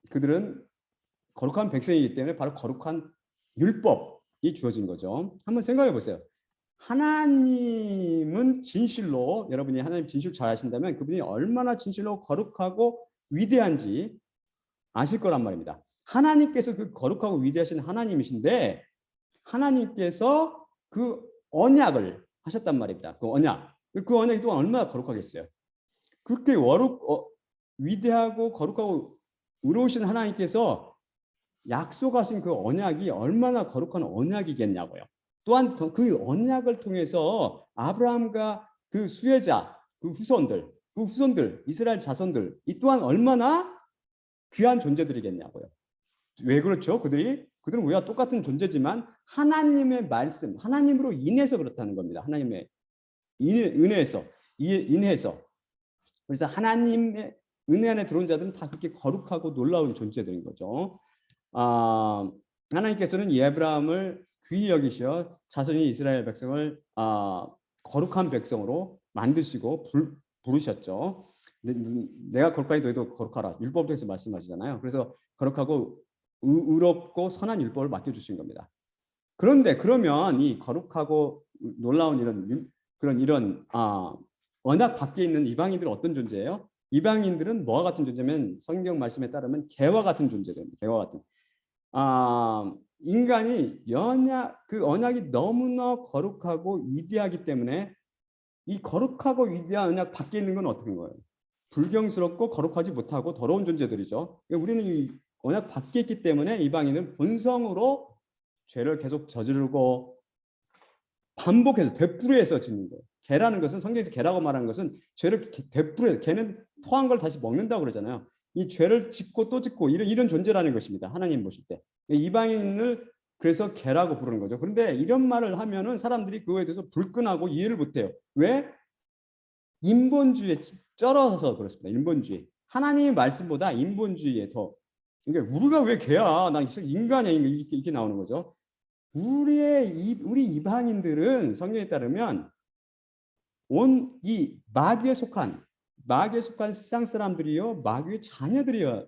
그들은 거룩한 백성이기 때문에 바로 거룩한 율법이 주어진 거죠. 한번 생각해 보세요. 하나님은 진실로 여러분이 하나님 진실 잘 아신다면 그분이 얼마나 진실로 거룩하고 위대한지 아실 거란 말입니다. 하나님께서 그 거룩하고 위대하신 하나님이신데 하나님께서 그 언약을 하셨단 말입니다. 그 언약이 또 얼마나 거룩하겠어요. 그렇게 위대하고 거룩하고 의로우신 하나님께서 약속하신 그 언약이 얼마나 거룩한 언약이겠냐고요. 또한 그 언약을 통해서 아브라함과 그 수혜자, 그 후손들, 이스라엘 자손들 이 또한 얼마나 귀한 존재들이겠냐고요. 왜 그렇죠? 그들은 우리와 똑같은 존재지만 하나님의 말씀, 하나님으로 인해서 그렇다는 겁니다. 하나님의 인해서. 그래서 하나님의 은혜 안에 들어온 자들은 다 그렇게 거룩하고 놀라운 존재들인 거죠. 하나님께서는 이 아브라함을 귀히 여기셔 자손이 이스라엘 백성을 거룩한 백성으로 만드시고 부르셨죠. 내가 거룩하니 너희도 거룩하라. 율법을 통해서 말씀하시잖아요. 그래서 거룩하고 의롭고 선한 율법을 맡겨주신 겁니다. 그런데 그러면 이 거룩하고 놀라운 이런 언약 밖에 있는 이방인들은 어떤 존재예요? 이방인들은 뭐와 같은 존재면 성경 말씀에 따르면 개와 같은 존재입니다. 개와 같은. 인간이 그 언약이 너무나 거룩하고 위대하기 때문에 이 거룩하고 위대한 언약 밖에 있는 건 어떻게 거예요? 불경스럽고 거룩하지 못하고 더러운 존재들이죠. 우리는 이 언약 밖에 있기 때문에 이방인은 본성으로 죄를 계속 저지르고 반복해서 되풀이해서 짓는 거예요. 개라는 것은 성경에서 개라고 말하는 것은 죄를 되풀이해서 개는 토한 걸 다시 먹는다고 그러잖아요. 이 죄를 짓고 또 짓고 이런 존재라는 것입니다. 하나님 보실 때. 이방인을 그래서 개라고 부르는 거죠. 그런데 이런 말을 하면은 사람들이 그거에 대해서 불끈하고 이해를 못해요. 왜? 인본주의에 쩔어서 그렇습니다. 인본주의. 하나님의 말씀보다 인본주의에 더. 그러니까 우리가 왜 개야? 난 인간이야. 이렇게 나오는 거죠. 우리 이방인들은 성경에 따르면 이 마귀에 속한 세상 사람들이요, 마귀의 자녀들이며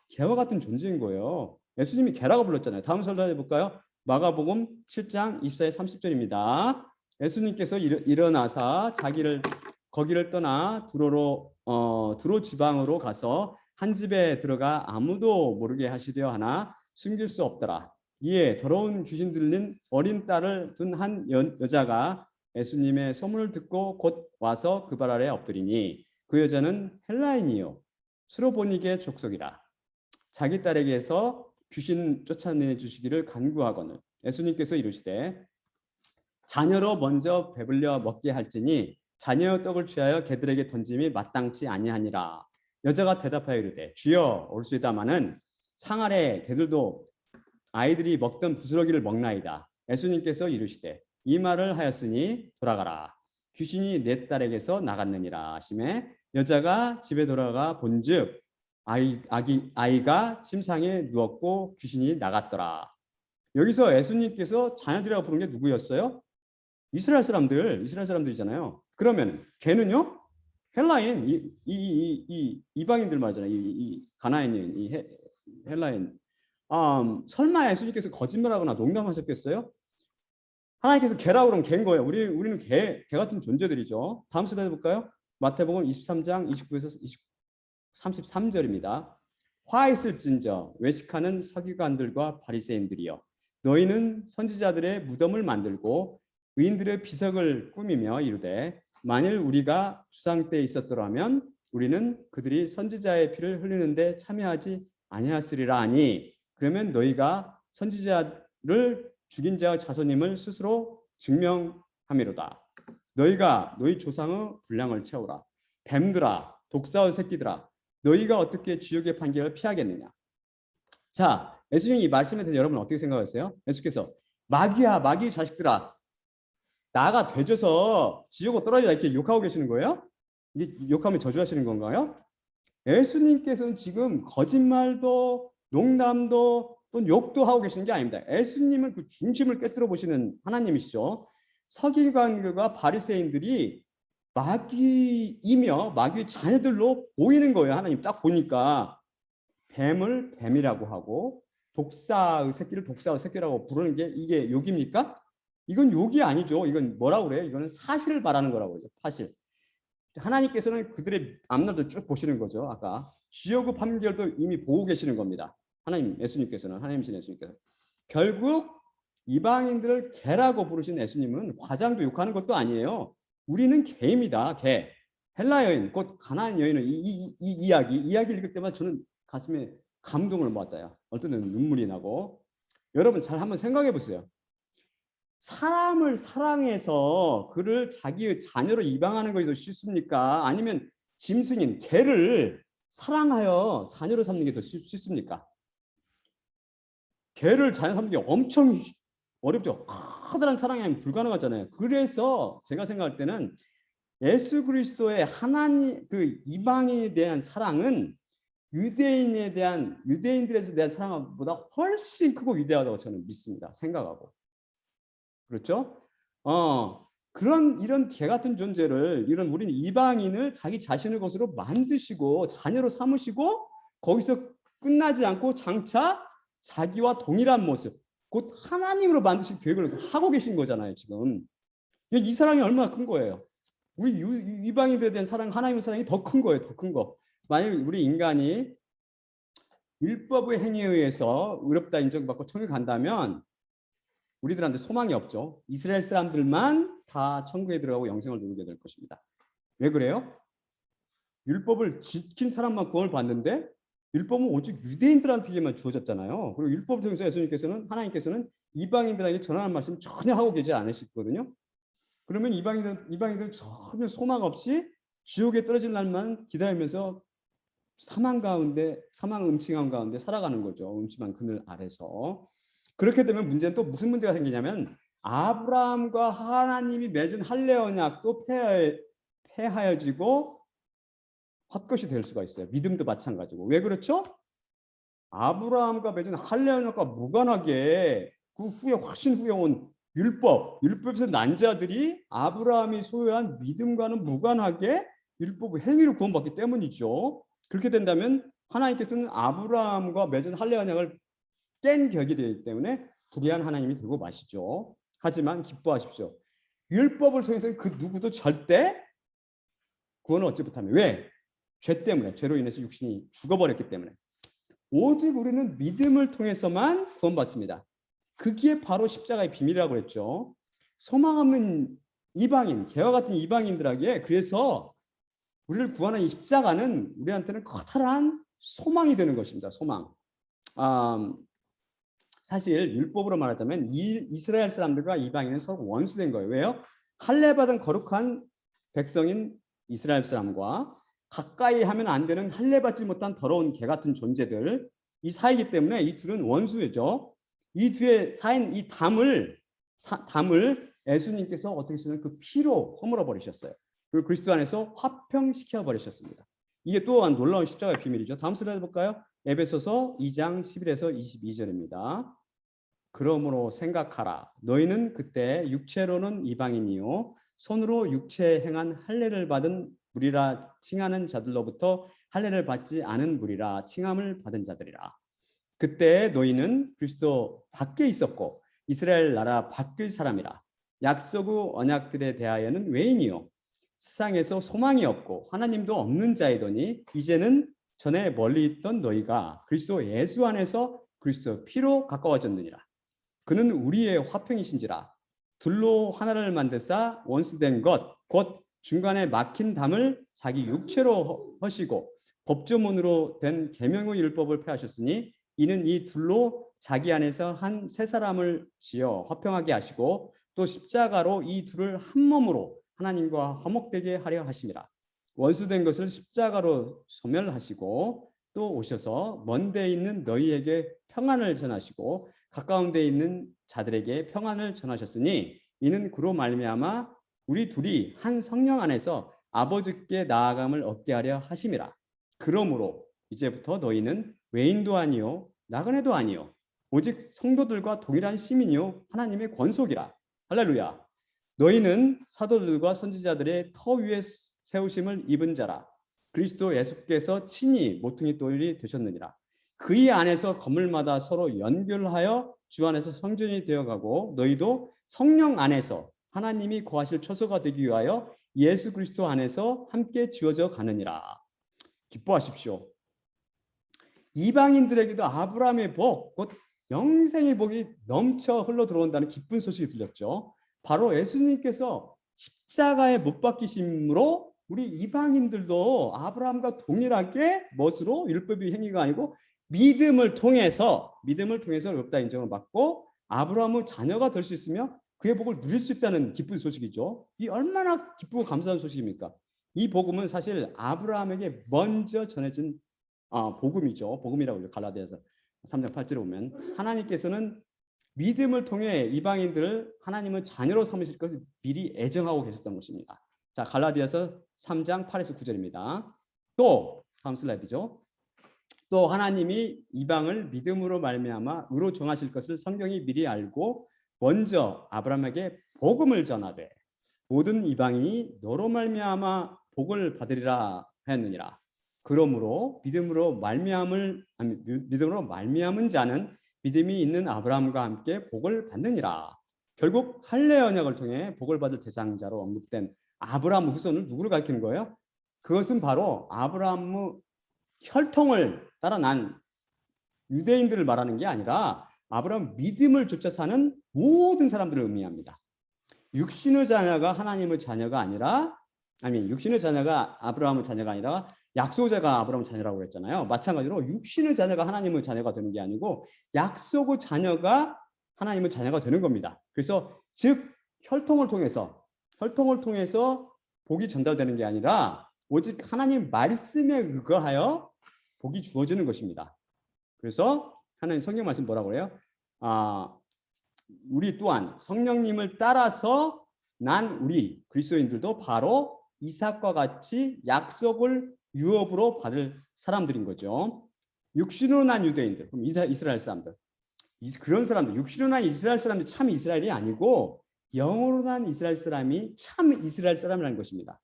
개와 같은 존재인 거예요. 예수님이 개라고 불렀잖아요. 다음 설명해 볼까요? 마가복음 7장 24에 30절입니다. 예수님께서 일어나사 자기를 거기를 떠나 두로 지방으로 가서 한 집에 들어가 아무도 모르게 하시려 하나 숨길 수 없더라. 이에 더러운 귀신 들린 어린 딸을 둔 한 여자가 예수님의 소문을 듣고 곧 와서 그 발 아래 엎드리니 그 여자는 헬라인이요 수로보니게 족속이라. 자기 딸에게서 귀신 쫓아내 주시기를 간구하거늘 예수님께서 이르시되 자녀로 먼저 배불려 먹게 할지니 자녀의 떡을 취하여 개들에게 던짐이 마땅치 아니하니라. 여자가 대답하여 이르되 주여 올수이다마는 상 아래 개들도 아이들이 먹던 부스러기를 먹나이다. 예수님께서 이르시되 이 말을 하였으니 돌아가라. 귀신이 내 딸에게서 나갔느니라 하시매 여자가 집에 돌아가 본즉 아이가 침상에 누웠고 귀신이 나갔더라. 여기서 예수님께서 자녀들이라고 부른 게 누구였어요? 이스라엘 사람들이잖아요. 그러면 걔는요? 헬라인 이 이방인들 말이잖아요. 이 가나안인 이 헬라인. 설마 예수님께서 거짓말하거나 농담하셨겠어요? 하나님께서 개라고 그러면 개인 거예요. 우리는 개 같은 존재들이죠. 다음 슬라이드 볼까요? 마태복음 23장 29에서 33절입니다. 화 있을진저 외식하는 서기관들과 바리새인들이여 너희는 선지자들의 무덤을 만들고 의인들의 비석을 꾸미며 이르되 만일 우리가 주상 때에 있었더라면 우리는 그들이 선지자의 피를 흘리는데 참여하지 아니하으리라 하니 그러면 너희가 선지자를 죽인 자의 자손임을 스스로 증명함이로다. 너희가 너희 조상의 분량을 채우라. 뱀들아 독사의 새끼들아 너희가 어떻게 지옥의 판결을 피하겠느냐. 자, 예수님이 이 말씀에 대해서 여러분 어떻게 생각하세요? 예수께서 마귀야 마귀 자식들아 나가 되져서 지옥으로 떨어지라 이렇게 욕하고 계시는 거예요? 이게 욕하면 저주하시는 건가요? 예수님께서는 지금 거짓말도 농담도 또 욕도 하고 계시는 게 아닙니다. 예수님은 그 중심을 깨뜨려 보시는 하나님이시죠. 서기관들과 바리새인들이 마귀이며 마귀의 자녀들로 보이는 거예요. 하나님 딱 보니까 뱀을 뱀이라고 하고 독사의 새끼라고 부르는 게 이게 욕입니까? 이건 욕이 아니죠. 이건 뭐라고 그래요? 이거는 사실을 말하는 거라고 그러죠. 사실. 하나님께서는 그들의 앞날도 쭉 보시는 거죠. 아까 지옥의 판결도 이미 보고 계시는 겁니다. 하나님이신 예수님께서 결국 이방인들을 개라고 부르신 예수님은 과장도 욕하는 것도 아니에요. 우리는 개입니다. 개. 헬라 여인, 곧 가나안 여인은 이 이야기 읽을 때마다 저는 가슴에 감동을 모았다요. 어떤 때는 눈물이 나고. 여러분 잘 한번 생각해 보세요. 사람을 사랑해서 그를 자기의 자녀로 입양하는 것이 더 쉽습니까? 아니면 짐승인 개를 사랑하여 자녀로 삼는 게 더 쉽습니까? 개를 자녀 삼는 게 엄청 어렵죠. 커다란 사랑이 아니면 불가능하잖아요. 그래서 제가 생각할 때는 예수 그리스도의 하나님 그 이방인에 대한 사랑은 유대인들에 대한 사랑보다 훨씬 크고 위대하다고 저는 믿습니다. 생각하고. 그렇죠? 이런 개 같은 존재를 우리는 이방인을 자기 자신의 것으로 만드시고 자녀로 삼으시고 거기서 끝나지 않고 장차 자기와 동일한 모습 곧 하나님으로 만드신 계획을 하고 계신 거잖아요. 지금 이 사랑이 얼마나 큰 거예요. 우리 이방인들에 대한 사랑, 하나님의 사랑이 더 큰 거예요. 더 큰 거. 만약 우리 인간이 율법의 행위에 의해서 의롭다 인정받고 천국에 간다면 우리들한테 소망이 없죠. 이스라엘 사람들만 다 천국에 들어가고 영생을 누리게 될 것입니다. 왜 그래요? 율법을 지킨 사람만 구원을 받는데 율법은 오직 유대인들한테만 주어졌잖아요. 그리고 율법을 통해서 하나님께서는 이방인들에게 전하는 말씀 전혀 하고 계시지 않으시거든요. 그러면 이방인들은 전혀 소망 없이 지옥에 떨어질 날만 기다리면서 사망 음침한 가운데 살아가는 거죠. 음침한 그늘 아래서. 그렇게 되면 문제는 또 무슨 문제가 생기냐면 아브라함과 하나님이 맺은 할례 언약도 폐하여지고 헛것이 될 수가 있어요. 믿음도 마찬가지고. 왜 그렇죠? 아브라함과 맺은 할례 언약과 무관하게 그 후에 훨씬 후에 온 율법에서 난 자들이 아브라함이 소유한 믿음과는 무관하게 율법의 행위로 구원받기 때문이죠. 그렇게 된다면 하나님께서는 아브라함과 맺은 할례 언약을 깬 격이 되기 때문에 불의한 하나님이 들고 마시죠. 하지만 기뻐하십시오. 율법을 통해서 그 누구도 절대 구원을 얻지 못합니다. 왜? 죄 때문에, 죄로 인해서 육신이 죽어버렸기 때문에. 오직 우리는 믿음을 통해서만 구원받습니다. 그게 바로 십자가의 비밀이라고 했죠. 소망 없는 이방인, 개와 같은 이방인들에게 그래서 우리를 구하는 이 십자가는 우리한테는 커다란 소망이 되는 것입니다. 소망. 사실 율법으로 말하자면 이스라엘 사람들과 이방인은 서로 원수된 거예요. 왜요? 할례 받은 거룩한 백성인 이스라엘 사람과 가까이 하면 안 되는 할례 받지 못한 더러운 개 같은 존재들, 이 사이기 때문에 이 둘은 원수죠. 이 뒤에 쌓인 이 담을 예수님께서 어떻게 쓰는 그 피로 허물어 버리셨어요. 그리고 그리스도 안에서 화평시켜 버리셨습니다. 이게 또한 놀라운 십자가의 비밀이죠. 다음 슬라이드 볼까요? 에베소서 2장 11에서 22절입니다. 그러므로 생각하라. 너희는 그때 육체로는 이방인이요 손으로 육체에 행한 할례를 받은 무리라 칭하는 자들로부터 할례를 받지 않은 무리라 칭함을 받은 자들이라. 그때 너희는 그리스도 밖에 있었고 이스라엘 나라 밖의 사람이라. 약속의 언약들에 대하여는 외인이요 세상에서 소망이 없고 하나님도 없는 자이더니 이제는 전에 멀리 있던 너희가 그리스도 예수 안에서 그리스도 피로 가까워졌느니라. 그는 우리의 화평이신지라. 둘로 하나를 만드사 원수된 것 곧 중간에 막힌 담을 자기 육체로 허시고 법조문으로 된 계명의 율법을 폐하셨으니 이는 이 둘로 자기 안에서 한 세 사람을 지어 화평하게 하시고 또 십자가로 이 둘을 한 몸으로 하나님과 화목되게 하려 하심이라. 원수된 것을 십자가로 소멸하시고 또 오셔서 먼 데 있는 너희에게 평안을 전하시고 가까운 데 있는 자들에게 평안을 전하셨으니 이는 그로 말미암아 우리 둘이 한 성령 안에서 아버지께 나아감을 얻게 하려 하심이라. 그러므로 이제부터 너희는 외인도 아니요 나그네도 아니요 오직 성도들과 동일한 시민이요 하나님의 권속이라. 할렐루야. 너희는 사도들과 선지자들의 터 위에 세우심을 입은 자라. 그리스도 예수께서 친히 모퉁이 돌이 되셨느니라. 그의 안에서 건물마다 서로 연결하여 주 안에서 성전이 되어가고 너희도 성령 안에서 하나님이 거하실 처소가 되기 위하여 예수 그리스도 안에서 함께 지어져 가느니라. 기뻐하십시오. 이방인들에게도 아브라함의 복, 곧 영생의 복이 넘쳐 흘러 들어온다는 기쁜 소식이 들렸죠. 바로 예수님께서 십자가에 못 박히심으로 우리 이방인들도 아브라함과 동일하게 멋으로 율법의 행위가 아니고 믿음을 통해서 의롭다 인정을 받고 아브라함의 자녀가 될 수 있으며 그의 복을 누릴 수 있다는 기쁜 소식이죠. 이 얼마나 기쁘고 감사한 소식입니까? 이 복음은 사실 아브라함에게 먼저 전해진 복음이죠. 복음이라고 갈라디아서 3장 8절에 보면 하나님께서는 믿음을 통해 이방인들을 하나님의 자녀로 삼으실 것을 미리 애정하고 계셨던 것입니다. 자, 갈라디아서 3장 8에서 9절입니다. 또 다음 슬라이드죠. 또 하나님이 이방을 믿음으로 말미암아 의로 정하실 것을 성경이 미리 알고 먼저 아브라함에게 복음을 전하되 모든 이방인이 너로 말미암아 복을 받으리라 하였느니라. 그러므로 믿음으로 말미암은 자는 믿음이 있는 아브라함과 함께 복을 받느니라. 결국 할례 언약을 통해 복을 받을 대상자로 언급된 아브라함 후손을 누구를 가리키는 거예요? 그것은 바로 아브라함의 혈통을 따라 난 유대인들을 말하는 게 아니라 아브라함 믿음을 쫓아 사는 모든 사람들을 의미합니다. 육신의 자녀가 하나님의 자녀가 아니라 육신의 자녀가 아브라함의 자녀가 아니라 약속자가 아브라함의 자녀라고 했잖아요. 마찬가지로 육신의 자녀가 하나님의 자녀가 되는 게 아니고 약속의 자녀가 하나님의 자녀가 되는 겁니다. 그래서 즉 혈통을 통해서 복이 전달되는 게 아니라 오직 하나님 말씀에 의거하여 복이 주어지는 것입니다. 그래서 하나님 성경 말씀 뭐라고 그래요? 우리 또한 성령님을 따라서 난 우리 그리스도인들도 바로 이삭과 같이 약속을 유업으로 받을 사람들인 거죠. 육신으로 난 유대인들, 그럼 이스라엘 사람들, 그런 사람들, 육신으로 난 이스라엘 사람들이 참 이스라엘이 아니고 영으로 난 이스라엘 사람이 참 이스라엘 사람이라는 것입니다.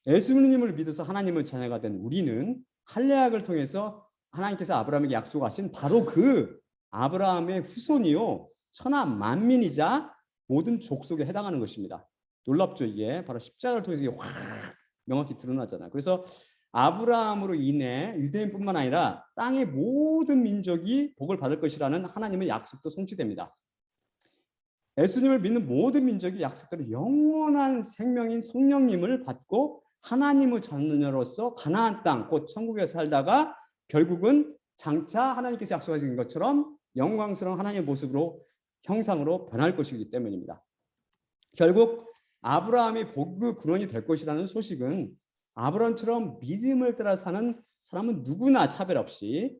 예수님을 믿어서 하나님의 자녀가 된 우리는 할례약을 통해서 하나님께서 아브라함에게 약속하신 바로 그 아브라함의 후손이요 천하 만민이자 모든 족속에 해당하는 것입니다. 놀랍죠. 이게 바로 십자가를 통해서 이게 확 명확히 드러나잖아요. 그래서 아브라함으로 인해 유대인뿐만 아니라 땅의 모든 민족이 복을 받을 것이라는 하나님의 약속도 성취됩니다. 예수님을 믿는 모든 민족이 약속대로 영원한 생명인 성령님을 받고 하나님의 자녀로서 가나안 땅, 곧 천국에 살다가 결국은 장차 하나님께서 약속하신 것처럼 영광스러운 하나님의 모습으로 형상으로 변할 것이기 때문입니다. 결국 아브라함이 복의 근원이 될 것이라는 소식은 아브라함처럼 믿음을 따라 사는 사람은 누구나 차별 없이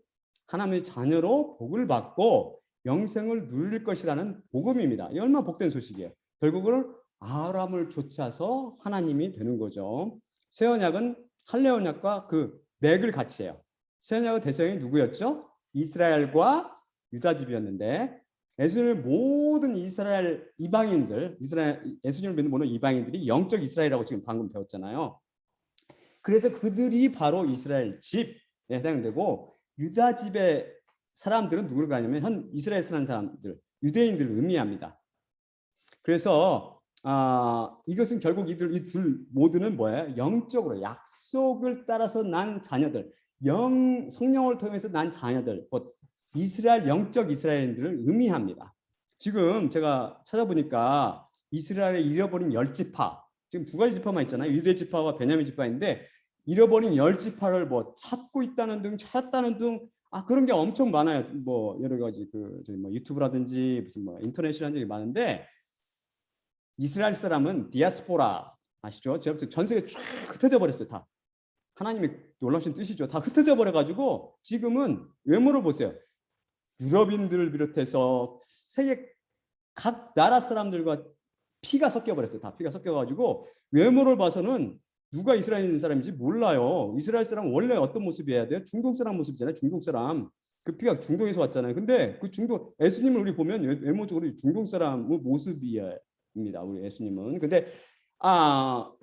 하나님의 자녀로 복을 받고 영생을 누릴 것이라는 복음입니다. 이 얼마나 복된 소식이에요. 결국은 아브라함을 좇아서 하나님이 되는 거죠. 새 언약은 할례 언약과 그 맥을 같이 해요. 새 언약의 대상이 누구였죠? 이스라엘과 유다 집이었는데 예수님을 모든 이스라엘 이방인들, 예수님을 믿는 모든 이방인들이 영적 이스라엘이라고 지금 방금 배웠잖아요. 그래서 그들이 바로 이스라엘 집에 해당되고 유다 집의 사람들은 누구를 하냐면 현 이스라엘에 사는 사람들, 유대인들을 의미합니다. 그래서 이것은 결국 이 둘 모두는 뭐예요? 영적으로 약속을 따라서 난 자녀들, 성령을 통해서 난 자녀들, 곧 이스라엘 영적 이스라엘인들을 의미합니다. 지금 제가 찾아보니까 이스라엘의 잃어버린 10지파, 지금 두 가지 지파만 있잖아요. 유대 지파와 베냐민 지파인데 잃어버린 10지파를 뭐 찾고 있다는 등 찾았다는 등 그런 게 엄청 많아요. 뭐 여러 가지 뭐 유튜브라든지 무슨 뭐 인터넷이라는 게 많은데 이스라엘 사람은 디아스포라 아시죠? 전 세계 쫙 흩어져 버렸어요. 다 하나님의 놀라우신 뜻이죠. 다 흩어져 버려가지고 지금은 외모를 보세요. 유럽인들을 비롯해서 세계 각 나라 사람들과 피가 섞여 버렸어요. 다 피가 섞여가지고 외모를 봐서는 누가 이스라엘 사람인지 몰라요. 이스라엘 사람은 원래 어떤 모습이어야 돼요? 중동 사람 모습이잖아요. 중동 사람. 그 피가 중동에서 왔잖아요. 근데 그 중동 예수님을 우리 보면 외모적으로 중동 사람의 모습입니다. 우리 예수님은. 근데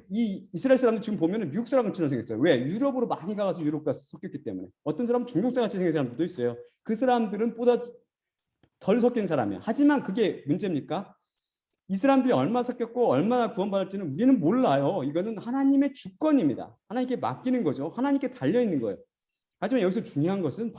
이 이스라엘 사람들 지금 보면은 미국 사람처럼 생겼어요. 왜? 유럽으로 많이 가서 유럽 가서 섞였기 때문에. 어떤 사람은 중동 사람 같이 생긴 사람들도 있어요. 그 사람들은 보다 덜 섞인 사람이에요. 하지만 그게 문제입니까? 이 사람들이 얼마 섞였고 얼마나 구원받을지는 우리는 몰라요. 이거는 하나님의 주권입니다. 하나님께 맡기는 거죠. 하나님께 달려있는 거예요. 하지만 여기서 중요한 것은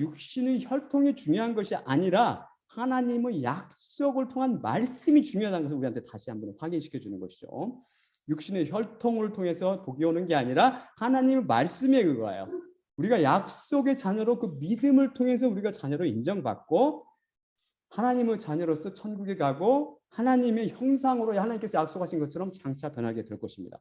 육신의 혈통이 중요한 것이 아니라 하나님의 약속을 통한 말씀이 중요하다는 것을 우리한테 다시 한번 확인시켜 주는 것이죠. 육신의 혈통을 통해서 복이 오는 게 아니라 하나님의 말씀에 그거예요. 우리가 약속의 자녀로 그 믿음을 통해서 우리가 자녀로 인정받고 하나님의 자녀로서 천국에 가고 하나님의 형상으로 하나님께서 약속하신 것처럼 장차 변하게 될 것입니다.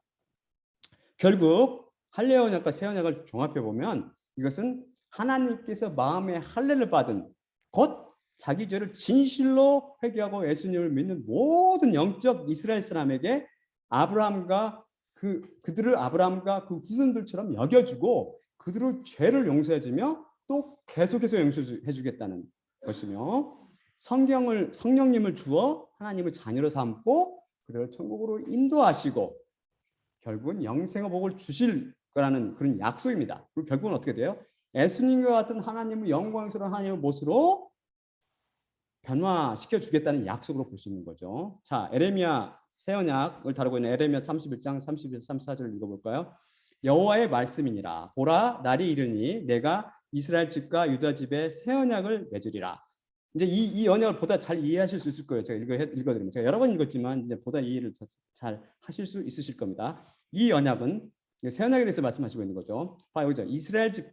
결국 할례 언약과 새 언약을 종합해 보면 이것은 하나님께서 마음의 할례를 받은 곧 자기 죄를 진실로 회개하고 예수님을 믿는 모든 영적 이스라엘 사람에게 그들을 아브라함과 그 후손들처럼 여겨주고 그들의 죄를 용서해주며 또 계속해서 용서해주겠다는 것이며 성령님을 주어 하나님의 자녀로 삼고 그들을 천국으로 인도하시고 결국은 영생의 복을 주실 거라는 그런 약속입니다. 그리고 결국은 어떻게 돼요? 예수님과 같은 하나님의 영광스러운 하나님의 모습으로 변화시켜 주겠다는 약속으로 볼 수 있는 거죠. 자, 에레미야 새 언약을 다루고 있는 에레미야 31장 31, 34절을 읽어볼까요? 여호와의 말씀이니라. 보라, 날이 이르니 내가 이스라엘 집과 유다 집에 새 언약을 맺으리라. 이제 이 언약을 보다 잘 이해하실 수 있을 거예요. 제가 읽어드리면 제가 여러 번 읽었지만 이제 보다 이해를 잘 하실 수 있으실 겁니다. 이 언약은 새 언약에 대해서 말씀하시고 있는 거죠. 여기죠. 이스라엘 집이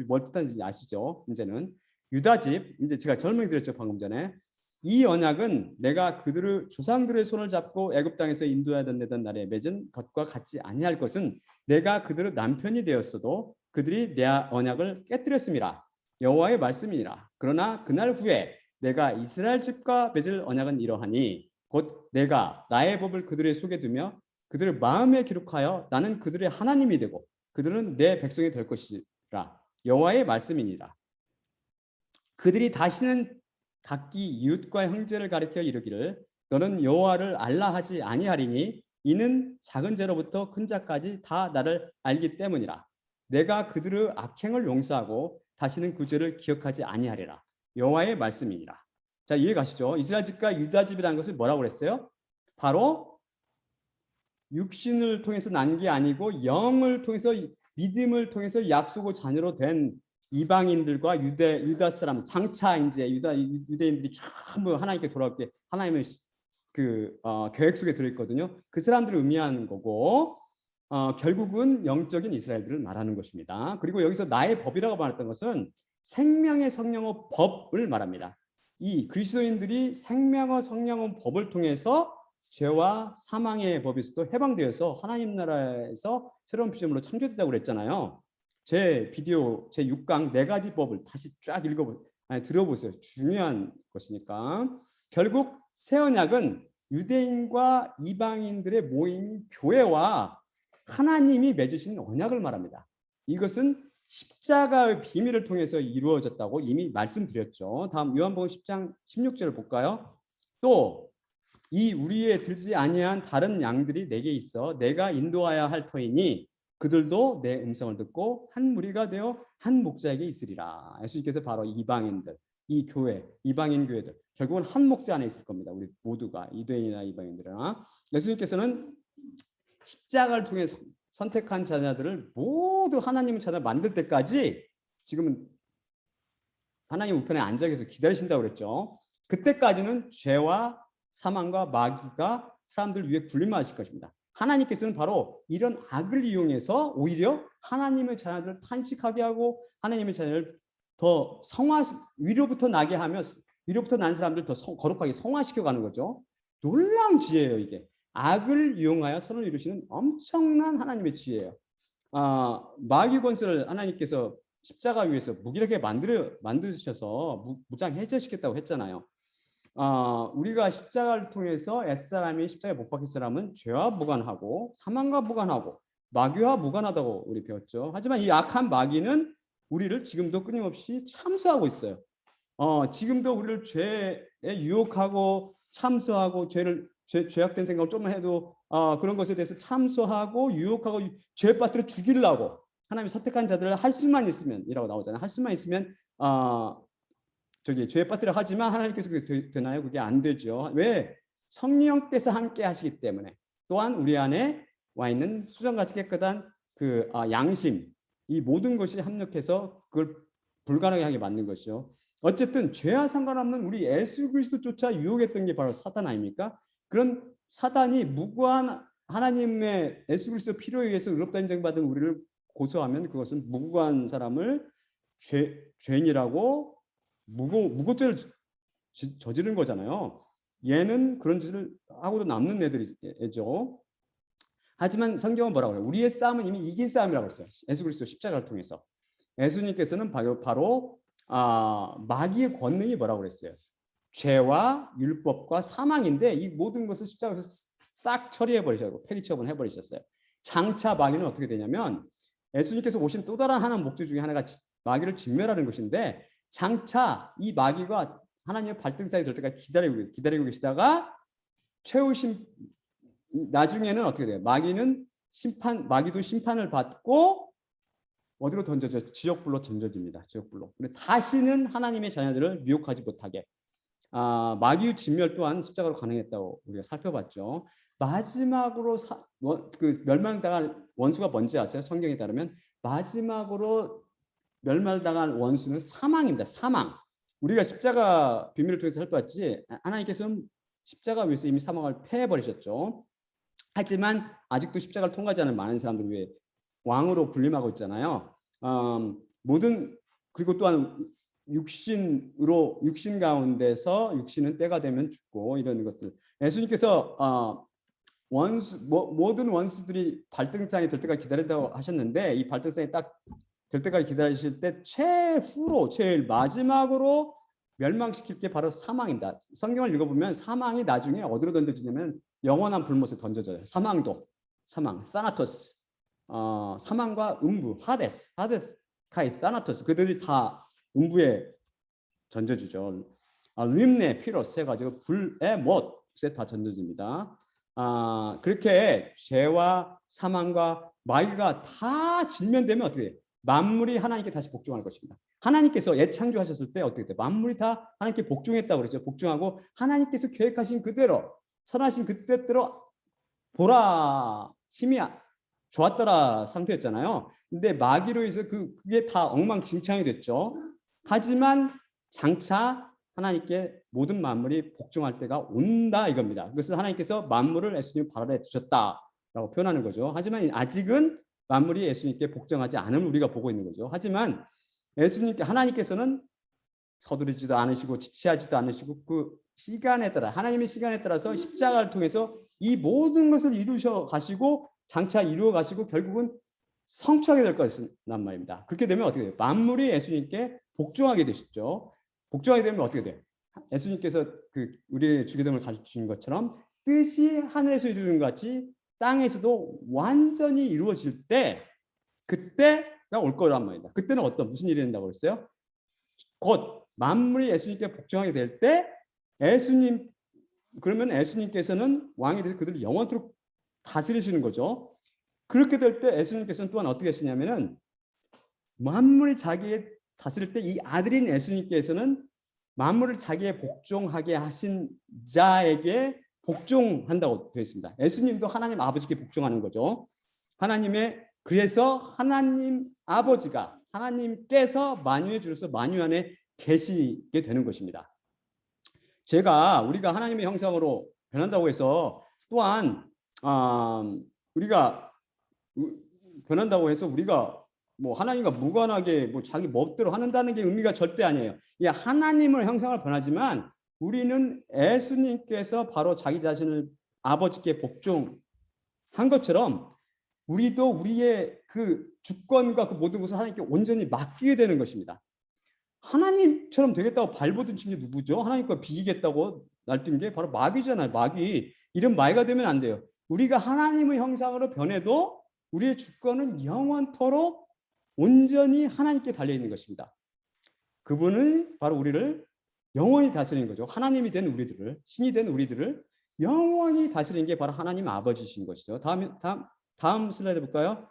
뭘 뜻하는지 아시죠? 이제는 유다 집, 이제 제가 설명드렸죠 방금 전에. 이 언약은 내가 그들의 조상들의 손을 잡고 애굽 땅에서 인도하던 내던 날에 맺은 것과 같지 아니할 것은 내가 그들의 남편이 되었어도 그들이 내 언약을 깨뜨렸음이라. 여호와의 말씀이니라. 그러나 그날 후에 내가 이스라엘 집과 맺을 언약은 이러하니 곧 내가 나의 법을 그들의 속에 두며 그들의 마음에 기록하여 나는 그들의 하나님이 되고 그들은 내 백성이 될 것이라. 여호와의 말씀이니라. 그들이 다시는 각기 이웃과 형제를 가리켜 이르기를 너는 여호와를 알라 하지 아니하리니 이는 작은 죄로부터 큰 죄까지 다 나를 알기 때문이라. 내가 그들의 악행을 용서하고 다시는 그 죄를 기억하지 아니하리라. 여호와의 말씀이니라. 자, 이해 가시죠? 이스라엘 집과 유다 집이라는 것을 뭐라고 그랬어요? 바로 육신을 통해서 난 게 아니고 영을 통해서, 믿음을 통해서 약속의 자녀로 된 이방인들과 유다 사람, 장차 이제 유대인들이 전부 하나님께 돌아올 때 하나님의 계획 속에 들어있거든요. 그 사람들을 의미하는 거고, 결국은 영적인 이스라엘들을 말하는 것입니다. 그리고 여기서 나의 법이라고 말했던 것은 생명의 성령의 법을 말합니다. 이 그리스도인들이 생명의 성령의 법을 통해서 죄와 사망의 법에서도 해방되어서 하나님 나라에서 새로운 피조물로 창조됐다고 그랬잖아요. 제 비디오 제 6강 4가지 법을 다시 쫙 들어보세요. 중요한 것이니까. 결국 새 언약은 유대인과 이방인들의 모임인 교회와 하나님이 맺으신 언약을 말합니다. 이것은 십자가의 비밀을 통해서 이루어졌다고 이미 말씀드렸죠. 다음 요한복음 10장 16절을 볼까요? 또 이 우리에 들지 아니한 다른 양들이 내게 있어 내가 인도하여야 할 터이니 그들도 내 음성을 듣고 한 무리가 되어 한 목자에게 있으리라. 예수님께서 바로 이방인들, 이 교회, 이방인 교회들 결국은 한 목자 안에 있을 겁니다. 우리 모두가 유대인이나 이방인들이나. 예수님께서는 십자가를 통해 선택한 자녀들을 모두 하나님의 자녀 만들 때까지 지금은 하나님 우편에 앉아 계셔서 기다리신다고 그랬죠. 그때까지는 죄와 사망과 마귀가 사람들 위에 군림하실 것입니다. 하나님께서는 바로 이런 악을 이용해서 오히려 하나님의 자녀들을 탄식하게 하고 하나님의 자녀를 더 위로부터 나게 하며 위로부터 난 사람들 더 거룩하게 성화시켜가는 거죠. 놀라운 지혜예요. 이게 악을 이용하여 선을 이루시는 엄청난 하나님의 지혜예요. 마귀 권세를 하나님께서 십자가 위에서 무기력하게 만드셔서 무장 해제시켰다고 했잖아요. 우리가 십자가를 통해서 옛사람이 십자가에 못 박힌 사람은 죄와 무관하고 사망과 무관하고 마귀와 무관하다고 우리 배웠죠. 하지만 이 악한 마귀는 우리를 지금도 끊임없이 참수하고 있어요. 지금도 우리를 죄에 유혹하고 참수하고 죄악된 생각을 좀만 해도 그런 것에 대해서 참수하고 유혹하고 죄에 빠뜨려 죽이려고 하나님이 선택한 자들을 할 수만 있으면 이라고 나오잖아요. 할 수만 있으면 죄에 빠뜨려 하지만 하나님께서 그게 되나요? 그게 안 되죠. 왜? 성령께서 함께 하시기 때문에. 또한 우리 안에 와 있는 수정같이 깨끗한 양심, 이 모든 것이 합력해서 그걸 불가능하게 하게 만든 것이죠. 어쨌든 죄와 상관없는 우리 예수 그리스도조차 유혹했던 게 바로 사단 아닙니까? 그런 사단이 무고한 하나님의 예수 그리스도 피로에 의해서 의롭다 인정받은 우리를 고소하면 그것은 무고한 사람을 죄인이라고 무고죄를 저지른 거잖아요. 얘는 그런 짓을 하고도 남는 애들이죠. 하지만 성경은 뭐라고 해요? 우리의 싸움은 이미 이긴 싸움이라고 했어요. 예수 그리스도 십자가를 통해서. 예수님께서는 바로 마귀의 권능이 뭐라고 그랬어요? 죄와 율법과 사망인데 이 모든 것을 십자가에서 싹 처리해 버리셨고 폐기 처분해 버리셨어요. 장차 마귀는 어떻게 되냐면 예수님께서 오신 또 다른 하나님 목적 중에 하나가 마귀를 진멸하는 것인데 장차 이 마귀가 하나님의 발등상에 될 때까지 기다리고 계시다가 최후심 나중에는 어떻게 돼요? 마귀도 심판을 받고 어디로 던져져? 지옥불로 던져집니다. 지옥불로. 근데 다시는 하나님의 자녀들을 미혹하지 못하게. 마귀의 진멸 또한 십자가로 가능했다고 우리가 살펴봤죠. 마지막으로 멸망당할 원수가 뭔지 아세요? 성경에 따르면 마지막으로 멸망당할 원수는 사망입니다. 사망. 우리가 십자가 비밀을 통해서 살펴봤지 하나님께서는 십자가 위에서 이미 사망을 패해버리셨죠. 하지만 아직도 십자가를 통과하지 않은 많은 사람들 위해 왕으로 군림하고 있잖아요. 그리고 또한 육신 가운데서 육신은 때가 되면 죽고 이런 것들. 예수님께서 모든 원수들이 발등상에 될 때까지 기다린다고 하셨는데 이 발등상에 딱 될 때까지 기다리실 때 제일 마지막으로 멸망시킬 게 바로 사망입니다. 성경을 읽어보면 사망이 나중에 어디로 던져지냐면 영원한 불못에 던져져요. 사망, 사나토스, 사망과 음부, 하데스, 카이, 사나토스 그들이 다 음부에 던져지죠. 림네, 피로스 해가지고 불의 못에 다 던져집니다. 그렇게 죄와 사망과 마귀가 다 질면되면 어떻게 돼요? 만물이 하나님께 다시 복종할 것입니다. 하나님께서 옛 창조하셨을 때 어떻게 돼요? 만물이 다 하나님께 복종했다고 그랬죠. 복종하고 하나님께서 계획하신 그대로 선하신 그 뜻대로 보라 심히 좋았더라 상태였잖아요. 근데 마귀로 해서 그게 다 엉망진창이 됐죠. 하지만 장차 하나님께 모든 만물이 복종할 때가 온다 이겁니다. 그것은 하나님께서 만물을 예수님 발 아래 두셨다라고 표현하는 거죠. 하지만 아직은 만물이 예수님께 복종하지 않음을 우리가 보고 있는 거죠. 하지만 예수님께 하나님께서는 서두르지도 않으시고 지체하지도 않으시고 그 시간에 따라 하나님의 시간에 따라서 십자가를 통해서 이 모든 것을 이루셔 가시고 장차 이루어 가시고 결국은 성취하게 될 것이란 말입니다. 그렇게 되면 어떻게 돼요? 만물이 예수님께 복종하게 되시죠. 복종하게 되면 어떻게 돼요? 예수님께서 우리의 주기도문을 가르치신 것처럼 뜻이 하늘에서 이루어진 것 같이 땅에서도 완전히 이루어질 때 그때가 올 거란 말입니다. 그때는 무슨 일이 된다고 그랬어요? 곧 만물이 예수님께 복종하게 될 때 그러면 예수님께서는 왕이 돼서 그들을 영원토록 다스리시는 거죠. 그렇게 될 때 예수님께서는 또한 어떻게 하시냐면은 만물이 자기의 다스릴 때 이 아들인 예수님께서는 만물을 자기의 복종하게 하신 자에게 복종한다고 되어 있습니다. 예수님도 하나님 아버지께 복종하는 거죠. 그래서 하나님 아버지가 하나님께서 만유의 주로서 만유 안에 계시게 되는 것입니다. 우리가 하나님의 형상으로 변한다고 해서 또한 우리가 변한다고 해서 우리가 뭐 하나님과 무관하게 뭐 자기 멋대로 한다는 게 의미가 절대 아니에요. 하나님을 형상을 변하지만 우리는 예수님께서 바로 자기 자신을 아버지께 복종한 것처럼 우리도 우리의 그 주권과 그 모든 것을 하나님께 온전히 맡기게 되는 것입니다. 하나님처럼 되겠다고 발버둥 친 게 누구죠? 하나님과 비기겠다고 날뛴 게 바로 마귀잖아요. 마귀. 이런 마귀가 되면 안 돼요. 우리가 하나님의 형상으로 변해도 우리의 주권은 영원토록 온전히 하나님께 달려있는 것입니다. 그분은 바로 우리를 영원히 다스리는 거죠. 하나님이 된 우리들을, 신이 된 우리들을 영원히 다스리는 게 바로 하나님 아버지신 것이죠. 다음 슬라이드 볼까요?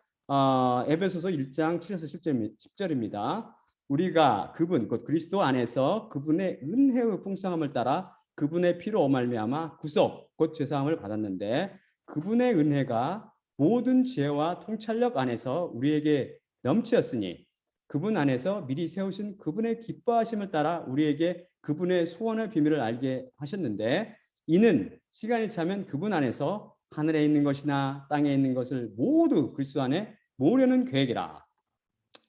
에베소서 1장 7에서 10절입니다. 우리가 그분 곧 그리스도 안에서 그분의 은혜의 풍성함을 따라 그분의 피로 말미암아 구속 곧 죄사함을 받았는데 그분의 은혜가 모든 지혜와 통찰력 안에서 우리에게 넘치었으니 그분 안에서 미리 세우신 그분의 기뻐하심을 따라 우리에게 그분의 소원의 비밀을 알게 하셨는데 이는 시간이 차면 그분 안에서 하늘에 있는 것이나 땅에 있는 것을 모두 그리스도 안에 모으려는 계획이라.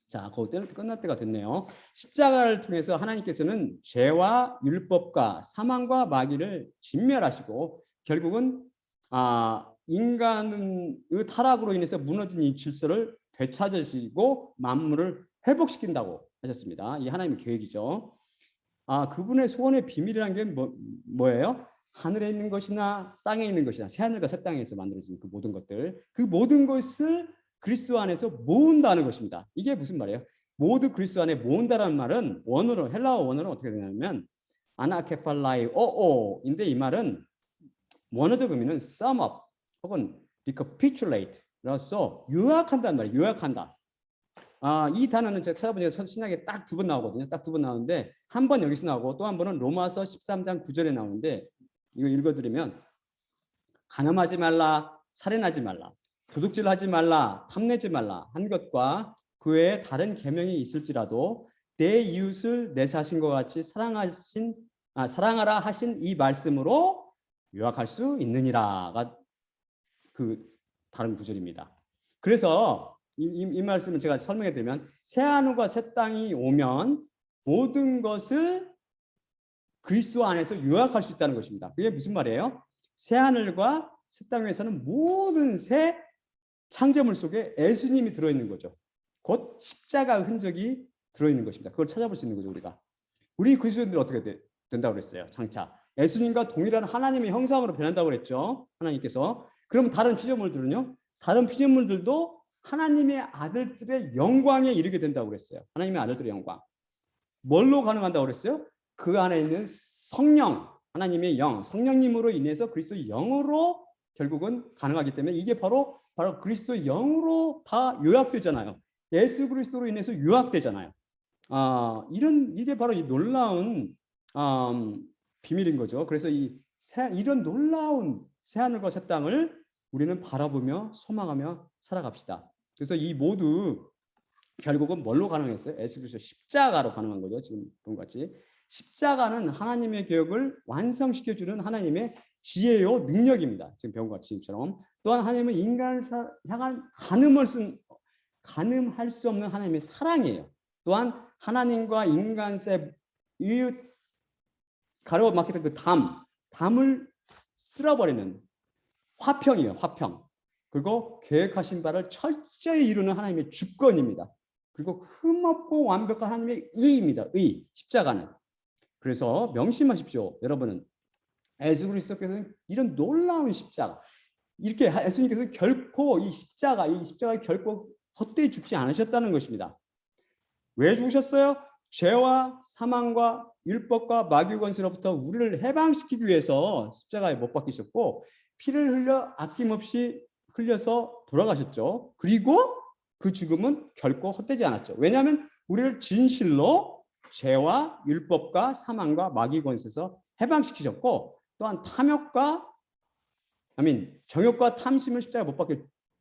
자, 그때는 끝날 때가 됐네요. 십자가를 통해서 하나님께서는 죄와 율법과 사망과 마귀를 진멸하시고 결국은 인간의 타락으로 인해서 무너진 이 질서를 되찾으시고 만물을 회복시킨다고 하셨습니다. 이 하나님의 계획이죠. 그분의 소원의 비밀이라는 게 뭐예요? 하늘에 있는 것이나 땅에 있는 것이나 새하늘과 새 땅에서 만들어진 그 모든 것들, 그 모든 것을 그리스도 안에서 모은다는 것입니다. 이게 무슨 말이에요? 모두 그리스도 안에 모은다라는 말은 헬라어 원어로 어떻게 되냐면 아나케팔라이오오인데 이 말은 원어적 의미는 sum up 혹은 recapitulate라서 요약한다는 말이에요. 요약한다. 이 단어는 제가 찾아보니까 신약에 딱 2번 나오거든요. 딱 2번 나오는데 한 번 여기서 나오고 또 한 번은 로마서 13장 9절에 나오는데 이거 읽어드리면 간음하지 말라, 살인하지 말라, 도둑질하지 말라, 탐내지 말라 한 것과 그 외에 다른 계명이 있을지라도 내 이웃을 내 자신과 같이 사랑하라 하신 이 말씀으로 요약할 수 있느니라가 그 다른 구절입니다. 그래서 이 말씀을 제가 설명해 드리면 새하늘과 새 땅이 오면 모든 것을 그리스도 안에서 요약할 수 있다는 것입니다. 그게 무슨 말이에요? 새하늘과 새 땅에서는 모든 새 창조물 속에 예수님이 들어있는 거죠. 곧 십자가의 흔적이 들어있는 것입니다. 그걸 찾아볼 수 있는 거죠. 우리 그리스도인들은 어떻게 된다고 그랬어요? 장차 예수님과 동일한 하나님의 형상으로 변한다고 그랬죠. 하나님께서. 그럼 다른 피조물들은요? 다른 피조물들도 하나님의 아들들의 영광에 이르게 된다고 그랬어요. 하나님의 아들들의 영광. 뭘로 가능한다고 그랬어요? 그 안에 있는 성령, 하나님의 영, 성령님으로 인해서 그리스도의 영으로 결국은 가능하기 때문에 이게 바로 그리스도의 영으로 다 요약되잖아요. 예수 그리스도로 인해서 요약되잖아요. 이게 바로 이 놀라운 비밀인 거죠. 그래서 이런 놀라운 새하늘과 새 땅을 우리는 바라보며 소망하며 살아갑시다. 그래서 이 모두 결국은 뭘로 가능했어요? 예수 그리스도 십자가로 가능한 거죠. 지금 본 것 같이 십자가는 하나님의 계획을 완성시켜주는 하나님의 지혜요 능력입니다. 지금 배운 것 같이처럼 또한 하나님은 인간을 향한 가늠할 수 없는 하나님의 사랑이에요. 또한 하나님과 인간 사이 이웃 가로 막혔던 그 담을 쓸어버리는 화평이에요. 화평. 그리고 계획하신 바를 철저히 이루는 하나님의 주권입니다. 그리고 흠없고 완벽한 하나님의 의입니다. 의, 십자가는. 그래서 명심하십시오. 여러분은 예수 그리스도께서는 이런 놀라운 십자가, 이렇게 예수님께서는 결코 이 십자가에 결코 헛되이 죽지 않으셨다는 것입니다. 왜 죽으셨어요? 죄와 사망과 율법과 마귀 권세로부터 우리를 해방시키기 위해서 십자가에 못 박히셨고 피를 흘려 아낌없이 흘려서 돌아가셨죠. 그리고 그 죽음은 결코 헛되지 않았죠. 왜냐하면 우리를 진실로 죄와 율법과 사망과 마귀 권세에서 해방시키셨고 또한 정욕과 탐심을 십자가에 못 박혀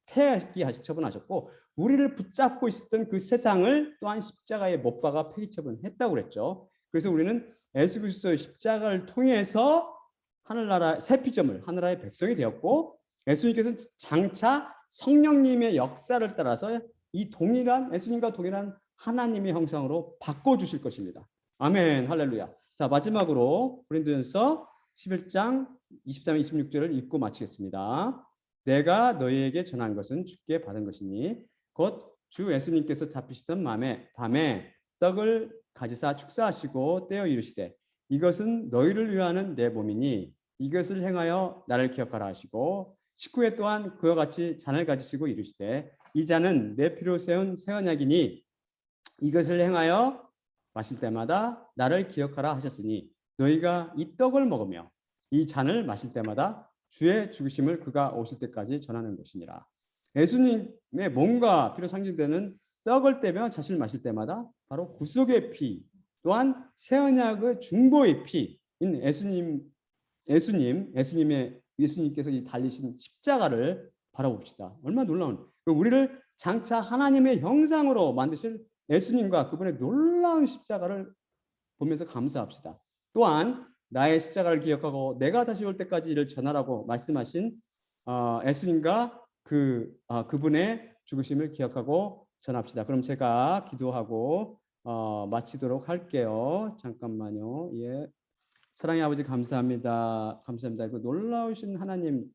폐하기 처분하셨고 우리를 붙잡고 있었던 그 세상을 또한 십자가에 못 박아 폐기 처분했다고 그랬죠. 그래서 우리는 예수 그리스도의 십자가를 통해서 하늘나라 새 피조물 하늘나라의 백성이 되었고 예수님께서는 장차 성령님의 역사를 따라서 예수님과 동일한 하나님의 형상으로 바꿔주실 것입니다. 아멘, 할렐루야. 자, 마지막으로 고린도전서 11장 23, 26절을 읽고 마치겠습니다. 내가 너희에게 전한 것은 주께 받은 것이니 곧 주 예수님께서 잡히시던 밤에 떡을 가지사 축사하시고 떼어 이르시되 이것은 너희를 위하는 내 몸이니 이것을 행하여 나를 기억하라 하시고 식후에 또한 그와 같이 잔을 가지시고 이르시되 이 잔은 내 피로 세운 새 언약이니 이것을 행하여 마실 때마다 나를 기억하라 하셨으니 너희가 이 떡을 먹으며 이 잔을 마실 때마다 주의 죽으심을 그가 오실 때까지 전하는 것이니라. 예수님의 몸과 피로 상징되는 떡을 떼며 자신을 마실 때마다 바로 구속의 피 또한 새 언약의 중보의 피인 예수님께서 이 달리신 십자가를 바라봅시다. 얼마나 놀라운 우리를 장차 하나님의 형상으로 만드실 예수님과 그분의 놀라운 십자가를 보면서 감사합시다. 또한 나의 십자가를 기억하고 내가 다시 올 때까지 이를 전하라고 말씀하신 예수님과 그분의 죽으심을 기억하고 전합시다. 그럼 제가 기도하고 마치도록 할게요. 잠깐만요. 예. 사랑의 아버지 감사합니다. 감사합니다. 그 놀라우신 하나님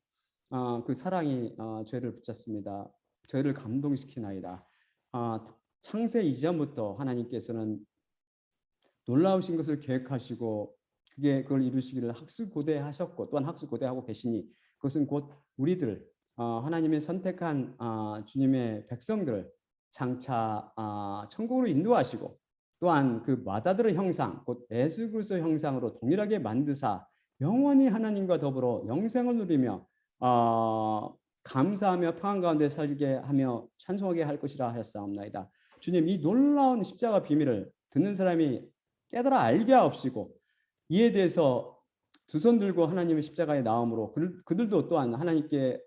그 사랑이 저희를 붙잡습니다. 저희를 감동시키나이다. 창세 이전부터 하나님께서는 놀라우신 것을 계획하시고 그걸 이루시기를 학수고대하셨고 또한 학수고대하고 계시니 그것은 곧 우리들 하나님의 선택한 주님의 백성들을 장차 천국으로 인도하시고 또한 그 마다들의 형상 곧 예수 그리스도의 형상으로 동일하게 만드사 영원히 하나님과 더불어 영생을 누리며 감사하며 평안 가운데 살게 하며 찬송하게 할 것이라 하였사옵나이다. 주님 이 놀라운 십자가 비밀을 듣는 사람이 깨달아 알게 하옵시고 이에 대해서 두 손 들고 하나님의 십자가에 나옴으로 그들도 또한 하나님께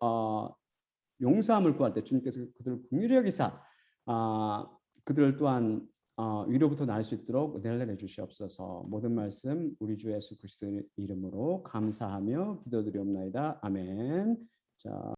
용서함을 구할 때 주님께서 그들을 긍휼히 여기사 그들을 또한 위로부터 날 수 있도록 은혜를 내주시옵소서. 모든 말씀 우리 주 예수 그리스도의 이름으로 감사하며 기도드리옵나이다. 아멘. 자.